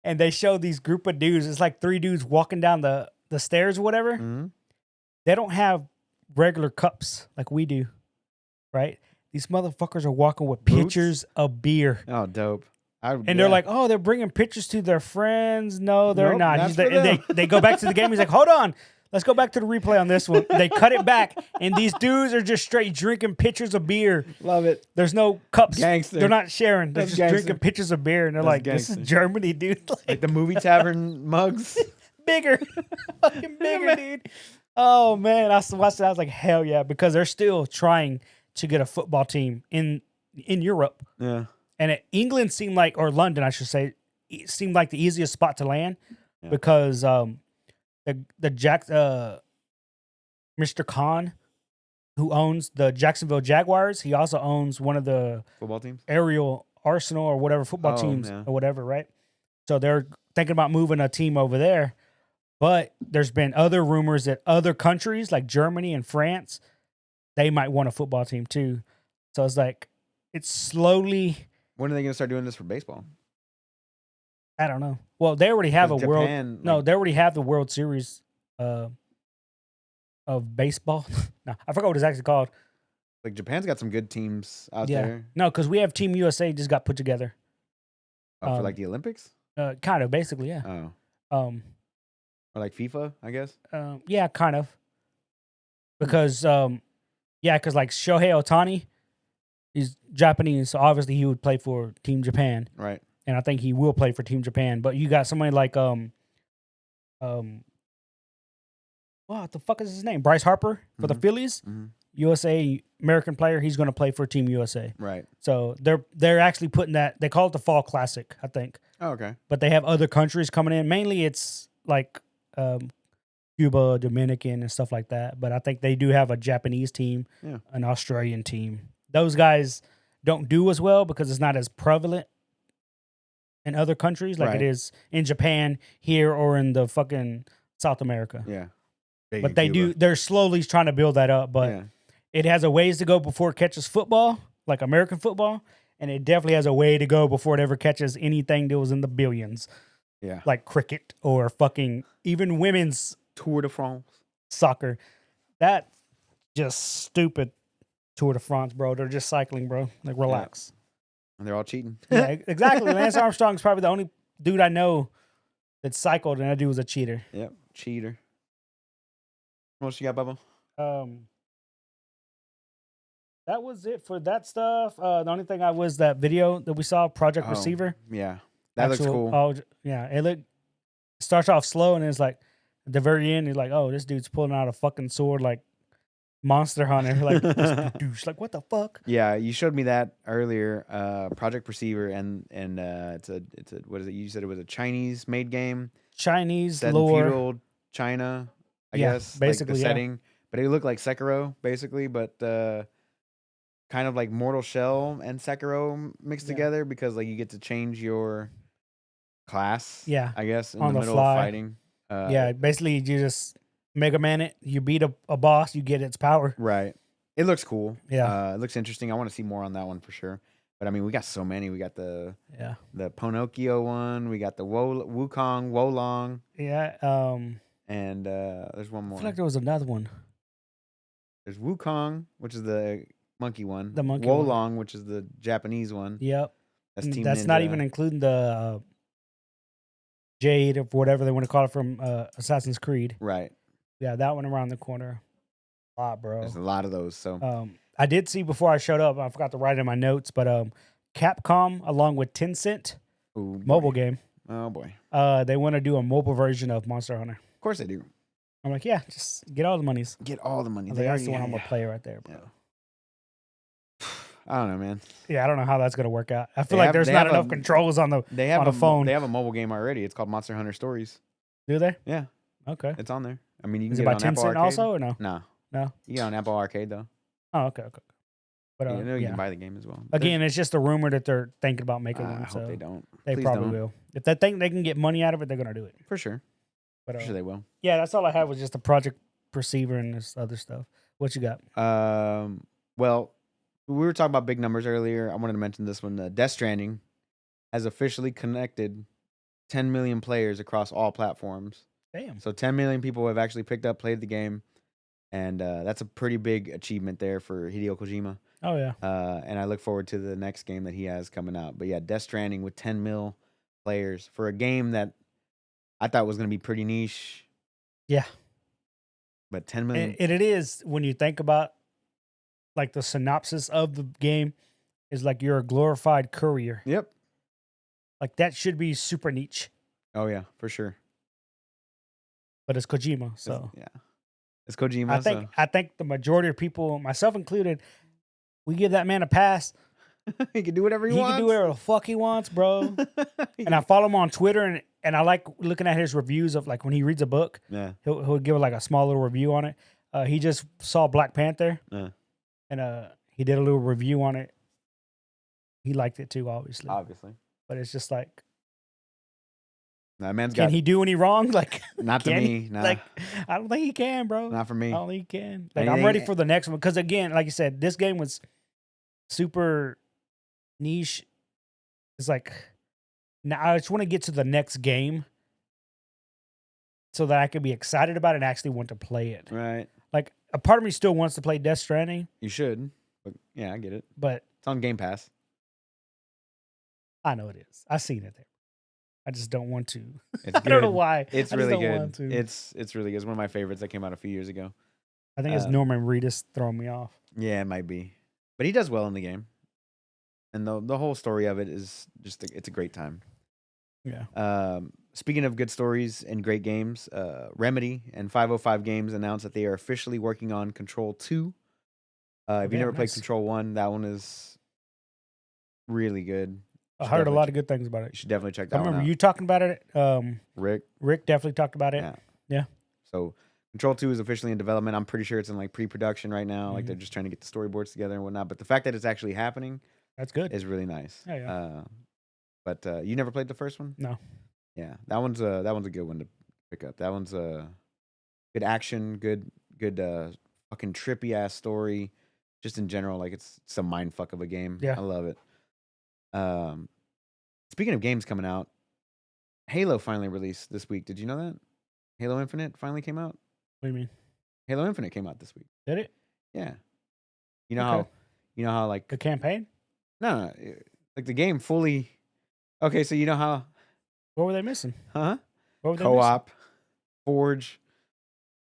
and they show these group of dudes. It's like 3 dudes walking down the stairs or whatever. Mm-hmm. They don't have regular cups like we do, right? These motherfuckers are walking with pitchers of beer. Oh, dope. They're like, oh, they're bringing pitchers to their friends. No, they're not. And they go back to the game. He's like, hold on. Let's go back to the replay on this one. They cut it back, and these dudes are just straight drinking pitchers of beer. Love it. There's no cups. Gangster. They're not sharing. They're just gangster. drinking pitchers of beer, and they're like, gangster. this is Germany, dude. Like the movie tavern mugs. Bigger. Fucking bigger, dude. Oh, man. I watched it. I was like, hell yeah, because they're still trying to get a football team in Europe. Yeah. And England seemed like, or London, I should say, it seemed like the easiest spot to land because Mr. Khan, who owns the Jacksonville Jaguars, he also owns one of the football teams, Ariel Arsenal or whatever football teams or whatever, right? So they're thinking about moving a team over there. But there's been other rumors that other countries like Germany and France, they might want a football team too. So it's like, it's slowly. When are they going to start doing this for baseball? I don't know. Well, they already have Japan, world. No, they already have the World Series of baseball. No, I forgot what it's actually called. Like Japan's got some good teams out there. No, because we have Team USA just got put together. Oh, for like the Olympics? Kind of, basically, yeah. Oh. Or like FIFA, I guess? Yeah, kind of. Because, because like Shohei Ohtani, he's Japanese, so obviously he would play for Team Japan. Right. And I think he will play for Team Japan. But you got somebody like what the fuck is his name? Bryce Harper for the Phillies. Mm-hmm. USA American player. He's going to play for Team USA. Right. So they're actually putting that. They call it the Fall Classic, I think. Oh, okay. But they have other countries coming in. Mainly, it's like Cuba, Dominican, and stuff like that. But I think they do have a Japanese team, an Australian team. Those guys don't do as well because it's not as prevalent in other countries like it is in Japan, here, or in the fucking South America. Yeah. But they're slowly trying to build that up. But it has a ways to go before it catches football, like American football. And it definitely has a way to go before it ever catches anything that was in the billions. Yeah. Like cricket or fucking even women's Tour de France soccer. That just stupid Tour de France, bro. They're just cycling, bro. Like, relax. Yeah. And they're all cheating. Yeah, exactly. Lance Armstrong's probably the only dude I know that cycled, and that dude was a cheater. Yep, cheater. What else you got, Bubba? That was it for that stuff. The only thing was that video that we saw, Project Receiver. Yeah, that looks cool. Oh, yeah. It starts off slow, and it's like at the very end, you're like, oh, this dude's pulling out a fucking sword like Monster Hunter. Like, douche. Like, what the fuck? Yeah, you showed me that earlier. Project Receiver, and it's a what is it? You said it was a Chinese made game. Chinese set lore. in feudal China, I guess. Basically, like the setting. But it looked like Sekiro, basically, but kind of like Mortal Shell and Sekiro mixed together because like you get to change your class. Yeah, I guess in on the middle of fighting. Basically, you just Mega Man it. You beat a boss, you get its power. Right. It looks cool. Yeah, it looks interesting. I want to see more on that one for sure. But I mean, we got so many. We got the Pinocchio one. We got the Wukong, Wolong. Yeah. And there's one more. I feel like there was another one. There's Wukong, which is the monkey one. The monkey Wolong, which is the Japanese one. Yep. That's Team That's Ninja. not even including the Jade or whatever they want to call it from Assassin's Creed. Right. Yeah, that one around the corner. A lot, bro. There's a lot of those. So I did see before I showed up, I forgot to write in my notes, but Capcom along with Tencent, mobile game. Oh boy. They want to do a mobile version of Monster Hunter. Of course they do. I'm like, yeah, just get all the monies. Get all the money. That's the one I'm gonna play right there, bro. Yeah. I don't know, man. Yeah, I don't know how that's gonna work out. I feel like there's not enough controls on the phone. They have a mobile game already. It's called Monster Hunter Stories. Do they? Yeah. Okay. It's on there. I mean, you can get it by on Apple Tencent Arcade also or no? No. You get it on Apple Arcade though. Oh, okay. But you can buy the game as well. Again, it's just a rumor that they're thinking about making one. I hope they don't. They probably will. If they think they can get money out of it, they're gonna do it for sure. But sure they will. Yeah, that's all I had was just the Project Perceiver and this other stuff. What you got? Well, we were talking about big numbers earlier. I wanted to mention this one. Death Stranding has officially connected 10 million players across all platforms. Damn. So 10 million people have actually played the game. And that's a pretty big achievement there for Hideo Kojima. Oh, yeah. And I look forward to the next game that he has coming out. But yeah, Death Stranding with 10 mil players for a game that I thought was going to be pretty niche. Yeah. But 10 million. And it is, when you think about like the synopsis of the game, is like you're a glorified courier. Yep. Like that should be super niche. Oh, yeah, for sure. But it's Kojima, so. It's Kojima. I think the majority of people, myself included, we give that man a pass. He can do whatever he wants. He can do whatever the fuck he wants, bro. And I follow him on Twitter, and I like looking at his reviews of like when he reads a book. Yeah, he'll give like a small little review on it. He just saw Black Panther, and he did a little review on it. He liked it too, obviously. But it's just like, that man's can he do any wrong? Like, not to me. Nah. Like, I don't think he can, bro. Not for me. I don't think he can. Like, I'm ready for the next one because again, like you said, this game was super niche. It's like, now I just want to get to the next game so that I can be excited about it and actually want to play it. Right. Like, a part of me still wants to play Death Stranding. You should. But yeah, I get it. But it's on Game Pass. I know it is. I've seen it there. I just don't want to. It's I don't know why. It's really good. It's really good. It's one of my favorites that came out a few years ago. I think it's Norman Reedus throwing me off. Yeah, it might be. But he does well in the game. And the whole story of it is just it's a great time. Yeah. Speaking of good stories and great games, Remedy and 505 Games announced that they are officially working on Control 2. If you never played Control 1, that one is really good. I heard a lot of good things about it. You should definitely check that I one remember out. you talking about it. Rick definitely talked about it. Yeah. So Control 2 is officially in development. I'm pretty sure it's in like pre-production right now. Like they're just trying to get the storyboards together and whatnot. But the fact that it's actually happening, that's good. Is really nice. Yeah. But you never played the first one? No. Yeah, that one's a good one to pick up. That one's a good action, good fucking trippy ass story. Just in general, like it's a mind fuck of a game. Yeah, I love it. Speaking of games coming out, Halo finally released this week. Did you know that? Halo Infinite finally came out. What do you mean? Halo Infinite came out this week. Did it? Yeah. You know how like the campaign? No, like the game fully. Okay, so you know how. What were they missing? Huh? What were they co-op, missing? Forge,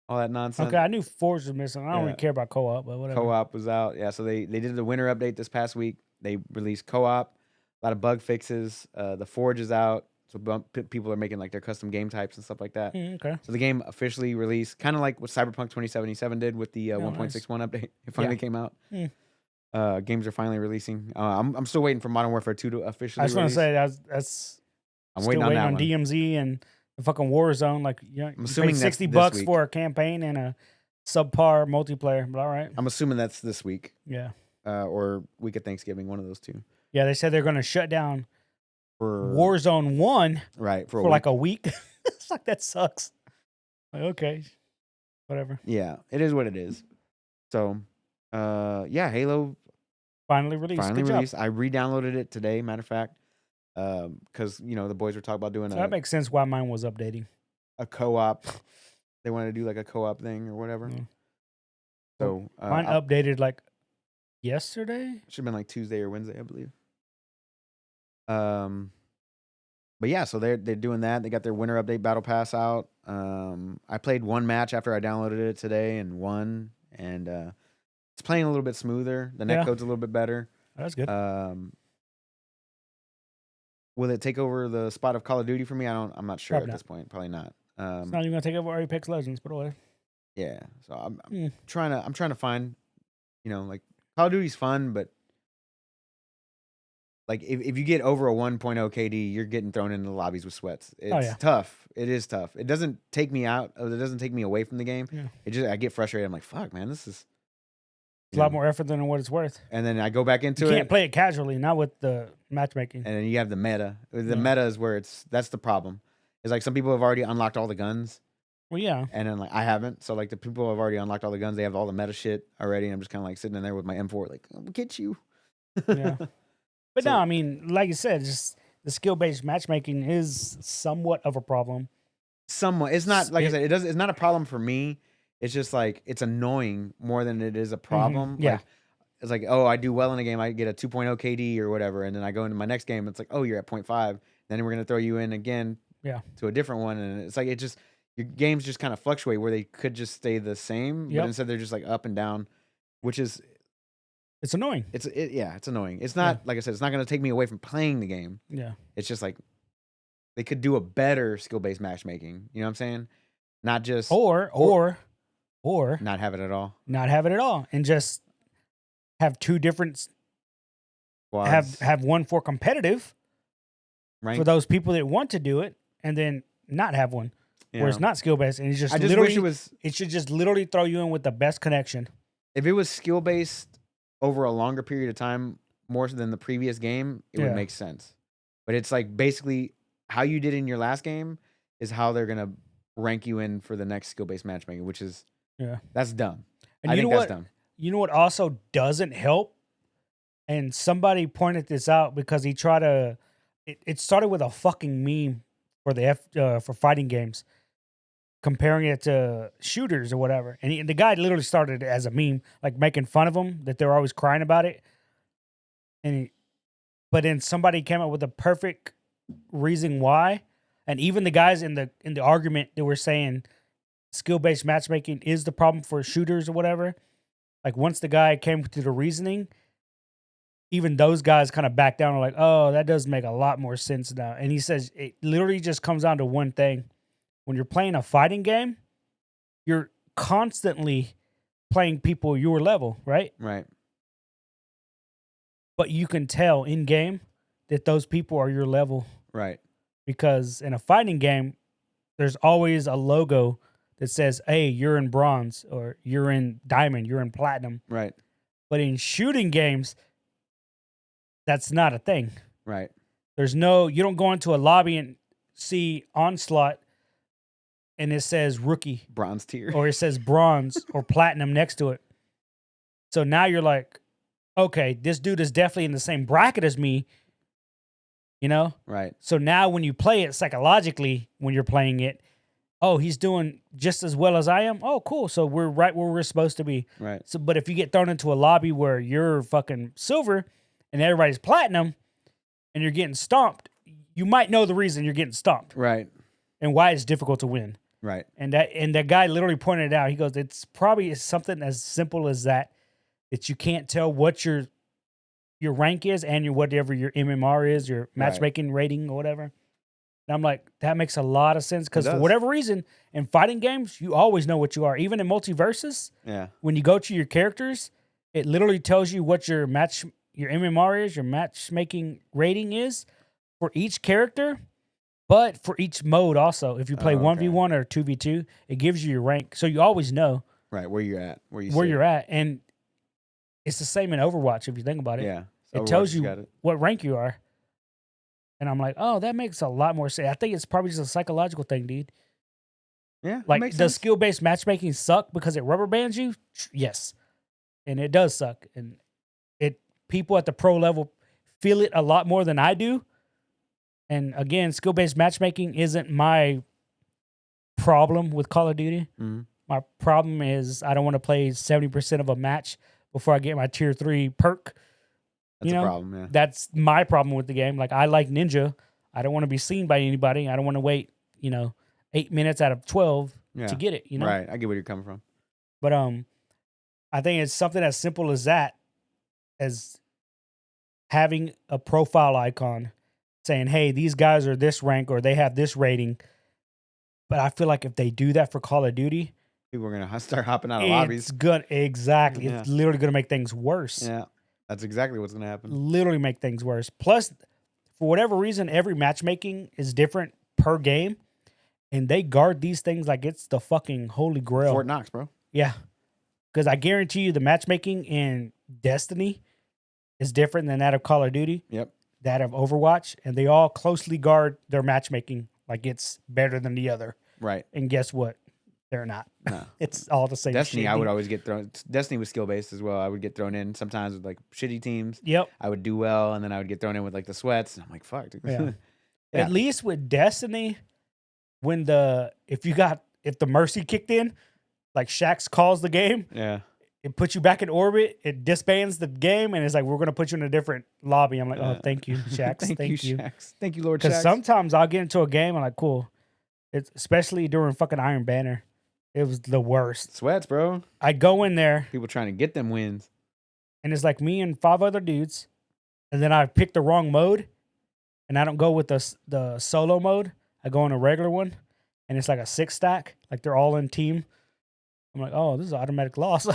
all that nonsense. Okay, I knew Forge was missing. I don't really care about co-op, but whatever. Co-op was out. Yeah, so they did the winter update this past week. They released co-op, a lot of bug fixes. The Forge is out, so people are making like their custom game types and stuff like that. Okay. So the game officially released, kind of like what Cyberpunk 2077 did with the 1.61 update. It finally came out. Games are finally releasing. I'm still waiting for Modern Warfare 2 to officially. I just want to say that's. I'm waiting on DMZ and the fucking Warzone. Like, I'm assuming $60 for a campaign and a subpar multiplayer. But all right. I'm assuming that's this week. Yeah. Or week of Thanksgiving, one of those two. Yeah, they said they're going to shut down for Warzone 1. Right. For like a week. It's like, that sucks. Like, okay. Whatever. Yeah, it is what it is. So, yeah, Halo finally released. I re-downloaded it today, matter of fact. Because the boys were talking about doing that makes sense why mine was updating. A co-op. They wanted to do like a co-op thing or whatever. Yeah. So mine updated like yesterday. Should have been like Tuesday or Wednesday, I believe. But yeah, so they're doing that. They got their winter update battle pass out. I played one match after I downloaded it today and won, and it's playing a little bit smoother. The netcode's a little bit better. That's good. Will it take over the spot of Call of Duty for me? I'm not sure at this point. Probably not. It's not even gonna take over Apex Legends, but away. Yeah. So I'm trying to find, like Call of Duty's fun, but like if you get over a 1.0 KD, you're getting thrown into the lobbies with sweats. It's tough. It is tough. It doesn't take me out. It doesn't take me away from the game. Yeah. I get frustrated. I'm like, fuck, man, this is. It's a lot more effort than what it's worth. And then I go back into it. You can't play it casually, not with the matchmaking. And then you have the meta. The meta is where that's the problem. It's like some people have already unlocked all the guns. Well, yeah. And then like I haven't. So like the people who have already unlocked all the guns, they have all the meta shit already. And I'm just kind of like sitting in there with my M4, like, I'll get you. Yeah. But no, I mean, like you said, just the skill-based matchmaking is somewhat of a problem. Somewhat. It's not, like I said, it's not a problem for me. It's just like, it's annoying more than it is a problem. Yeah. Like, it's like, oh, I do well in a game. I get a 2.0 KD or whatever. And then I go into my next game. It's like, oh, you're at 0.5. Then we're going to throw you in again to a different one. And it's like, your games just kind of fluctuate where they could just stay the same. But instead they're just like up and down, which is. It's annoying. It's annoying. It's not, like I said, it's not going to take me away from playing the game. Yeah. It's just like, they could do a better skill-based matchmaking. You know what I'm saying? Not just. Or not have it at all. Not have it at all, and just have two different. Have one for competitive, right? For those people that want to do it, and then not have one where it's not skill based, and it's just. I just wish it was. It should just literally throw you in with the best connection. If it was skill based over a longer period of time, more than the previous game, it would make sense. But it's like basically how you did in your last game is how they're gonna rank you in for the next skill based matchmaking, which is. Yeah, that's dumb. And I think that's dumb. You know what also doesn't help? And somebody pointed this out because he tried to. It started with a fucking meme for for fighting games, comparing it to shooters or whatever. And the guy literally started it as a meme, like making fun of them that they're always crying about it. But then somebody came up with a perfect reason why, and even the guys in the argument that were saying. Skill-based matchmaking is the problem for shooters or whatever. Like once the guy came to the reasoning, even those guys kind of back down and like, oh, that does make a lot more sense now. And he says it literally just comes down to one thing. When you're playing a fighting game, you're constantly playing people your level, right? Right. But you can tell in game that those people are your level. Right. Because in a fighting game, there's always a logo that says, hey, you're in bronze, or you're in diamond, you're in platinum. Right. But in shooting games, that's not a thing. Right. You don't go into a lobby and see Onslaught and it says rookie. Bronze tier. Or it says bronze or platinum next to it. So now you're like, okay, this dude is definitely in the same bracket as me. You know? Right. So now when you play it psychologically, when you're playing it, oh, he's doing just as well as I am. Oh, cool. So we're right where we're supposed to be. Right. So, but if you get thrown into a lobby where you're fucking silver and everybody's platinum and you're getting stomped, you might know the reason you're getting stomped. Right. And why it's difficult to win. Right. And that guy literally pointed it out. He goes, it's probably something as simple as that you can't tell what your rank is and whatever your MMR is, your matchmaking rating or whatever. And I'm like, that makes a lot of sense because for whatever reason, in fighting games, you always know what you are. Even in multiverses, when you go to your characters, it literally tells you what your MMR is, your matchmaking rating is for each character, but for each mode also. If you play 1v1 or 2v2, it gives you your rank. So you always know where you're at, where you're at. And it's the same in Overwatch if you think about it. Yeah. It tells you what rank you are. And I'm like, oh, that makes a lot more sense. I think it's probably just a psychological thing, dude. Yeah. Like, does skill-based matchmaking suck because it rubber bands you? Yes. And it does suck. And people at the pro level feel it a lot more than I do. And again, skill-based matchmaking isn't my problem with Call of Duty. Mm-hmm. My problem is I don't want to play 70% of a match before I get my tier 3 perk. That's a problem, yeah. That's my problem with the game. Like, I like Ninja. I don't want to be seen by anybody. I don't want to wait, 8 minutes out of 12 to get it, Right. I get where you're coming from. But I think it's something as simple as that, as having a profile icon saying, hey, these guys are this rank or they have this rating. But I feel like if they do that for Call of Duty, people are going to start hopping out of lobbies. It's good. Exactly. Yeah. It's literally going to make things worse. Yeah. That's exactly what's going to happen. Literally make things worse. Plus, for whatever reason, every matchmaking is different per game. And they guard these things like it's the fucking holy grail. Fort Knox, bro. Yeah. Because I guarantee you the matchmaking in Destiny is different than that of Call of Duty. Yep. That of Overwatch. And they all closely guard their matchmaking like it's better than the other. Right. And guess what? They're not. No. It's all the same Destiny, shit. I would always get thrown. Destiny was skill-based as well. I would get thrown in sometimes with, like, shitty teams. Yep. I would do well, and then I would get thrown in with, like, the sweats. I'm like, fuck, dude. Yeah. At least with Destiny, when if the Mercy kicked in, like Shaxx calls the game. Yeah. It puts you back in orbit. It disbands the game, and it's like, we're going to put you in a different lobby. I'm like, oh, thank you, Shaxx. thank you. Shaxx. Thank you, Lord Shaxx. Because sometimes I'll get into a game, I'm like, cool. It's especially during fucking Iron Banner. It was the worst. Sweats, bro. I go in there. People trying to get them wins. And it's like me and 5 other dudes. And then I pick the wrong mode. And I don't go with the solo mode. I go in a regular one. And it's like a 6-stack. Like they're all in team. I'm like, oh, this is an automatic loss.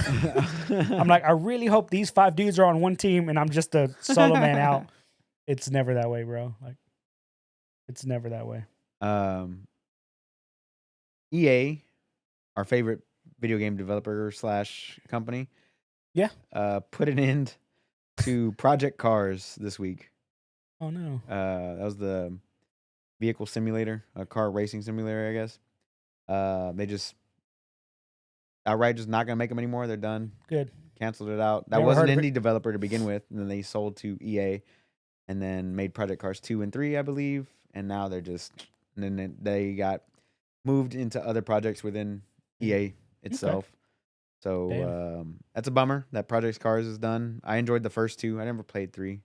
I'm like, I really hope these 5 dudes are on one team and I'm just a solo man out. It's never that way, bro. Like, it's never that way. EA, our favorite video game developer / company, put an end to Project Cars this week. Oh no. That was the vehicle simulator, a car racing simulator, I guess. They just outright just not gonna make them anymore. They're done. Good. Canceled it out. That was an indie developer to begin with, and then they sold to EA, and then made Project Cars 2 and 3, I believe. And now they're just, and then they got moved into other projects within EA itself. Okay. So that's a bummer that Project Cars is done. I enjoyed the first 2. I never played 3,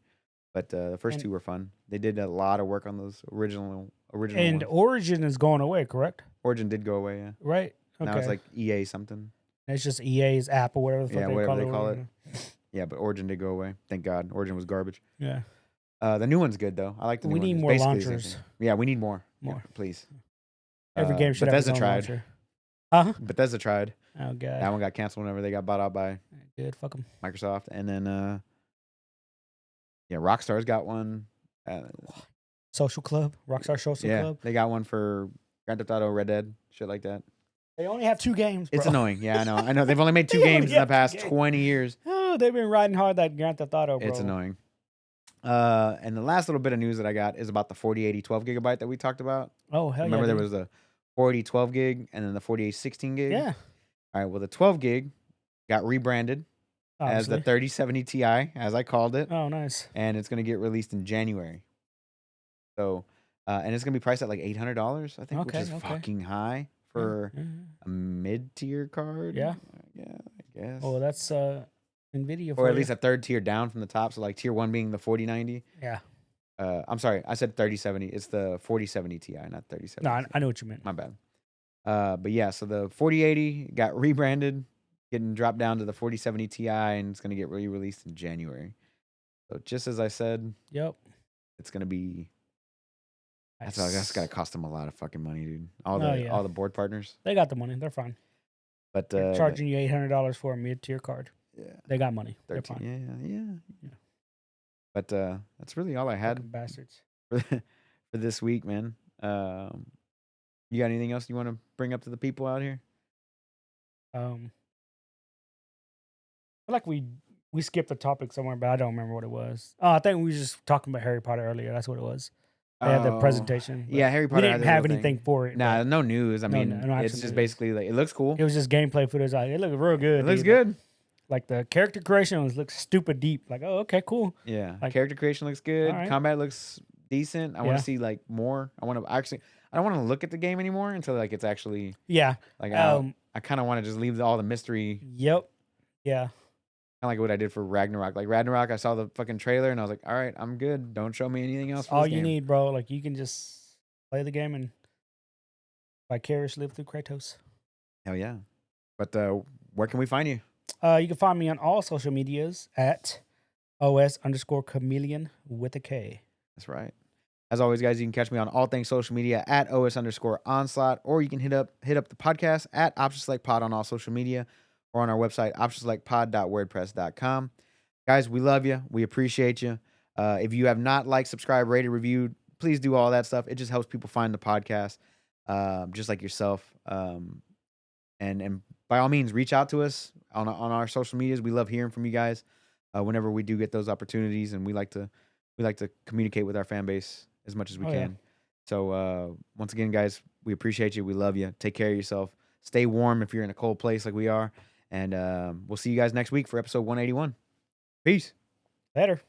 but the first 2 were fun. They did a lot of work on those original and ones. Origin is going away, correct? Origin did go away, yeah. Right. Okay. Now it's like EA something. It's just EA's app or whatever the fuck they call it. Yeah, but Origin did go away. Thank God. Origin was garbage. Yeah. The new one's good though. I like the new one. We need more launchers. Yeah, we need more. More, yeah, please. Every game should have its own launcher. Huh? Bethesda tried. Oh god. That one got canceled whenever they got bought out by good. Fuck them. Microsoft, and then Rockstar's got one. Social Club, Rockstar Social Club. They got one for Grand Theft Auto, Red Dead, shit like that. They only have 2 games, bro. It's annoying. Yeah, I know. They've only made 2 games in the past 20 years. Oh, they've been riding hard that Grand Theft Auto, bro. It's annoying. And the last little bit of news that I got is about the 4080 12 gigabyte that we talked about. Oh, hell Remember there was the 40 12 gig and then the 48 16 gig? Yeah. All right, well, the 12 gig got rebranded as the 3070 Ti, as I called it. Oh, nice. And it's going to get released in January. So, and it's going to be priced at like $800, I think, which is fucking high for a mid-tier card. Yeah. Yeah, I guess. Oh, that's NVIDIA. Or at least a third tier down from the top. So like tier 1 being the 4090. Yeah. I'm sorry, I said 3070. It's the 4070 Ti, not 3070. No, I know what you meant. My bad. But yeah, so the 4080 got rebranded, getting dropped down to the 4070 Ti, and it's going to get re-released in January. So just as I said, yep, it's going to be. Nice. That's got to cost them a lot of fucking money, dude. All the board partners. They got the money. They're fine. But they're charging you $800 for a mid-tier card. Yeah, they got money. 13, they're fine. Yeah. But that's really all I had. Fucking bastards. For this week, man. You got anything else you want to bring up to the people out here? I feel like we skipped a topic somewhere, but I don't remember what it was. Oh, I think we were just talking about Harry Potter earlier. That's what it was. They had the presentation. Yeah, Harry Potter. We didn't have anything for it. Nah, no news. I mean, it's just basically like it looks cool. It was just gameplay footage. Like, it looked real good. It looks good. Like the character creation looks stupid deep. Like, oh, okay, cool. Yeah, like, character creation looks good. Right. Combat looks decent. I want to see like more. I want to actually. I don't want to look at the game anymore until like it's actually like out. I kind of want to just leave all the mystery. Yep. Yeah. Kind of like what I did for Ragnarok. Like Ragnarok, I saw the fucking trailer and I was like, all right, I'm good. Don't show me anything else. All you need, bro. Like you can just play the game and vicariously live through Kratos. Hell yeah. But where can we find you? You can find me on all social medias at OS_chameleon with a K. That's right. As always, guys, you can catch me on all things social media at OS_onslaught, or you can hit up the podcast at OptionSelectPod on all social media, or on our website, optionselectpod.wordpress.com. Guys, we love you. We appreciate you. If you have not liked, subscribed, rated, reviewed, please do all that stuff. It just helps people find the podcast, just like yourself. And by all means, reach out to us on our social medias. We love hearing from you guys whenever we do get those opportunities, and we like to communicate with our fan base as much as we can. Yeah. So once again, guys, we appreciate you. We love you. Take care of yourself. Stay warm if you're in a cold place like we are. And we'll see you guys next week for episode 181. Peace. Later.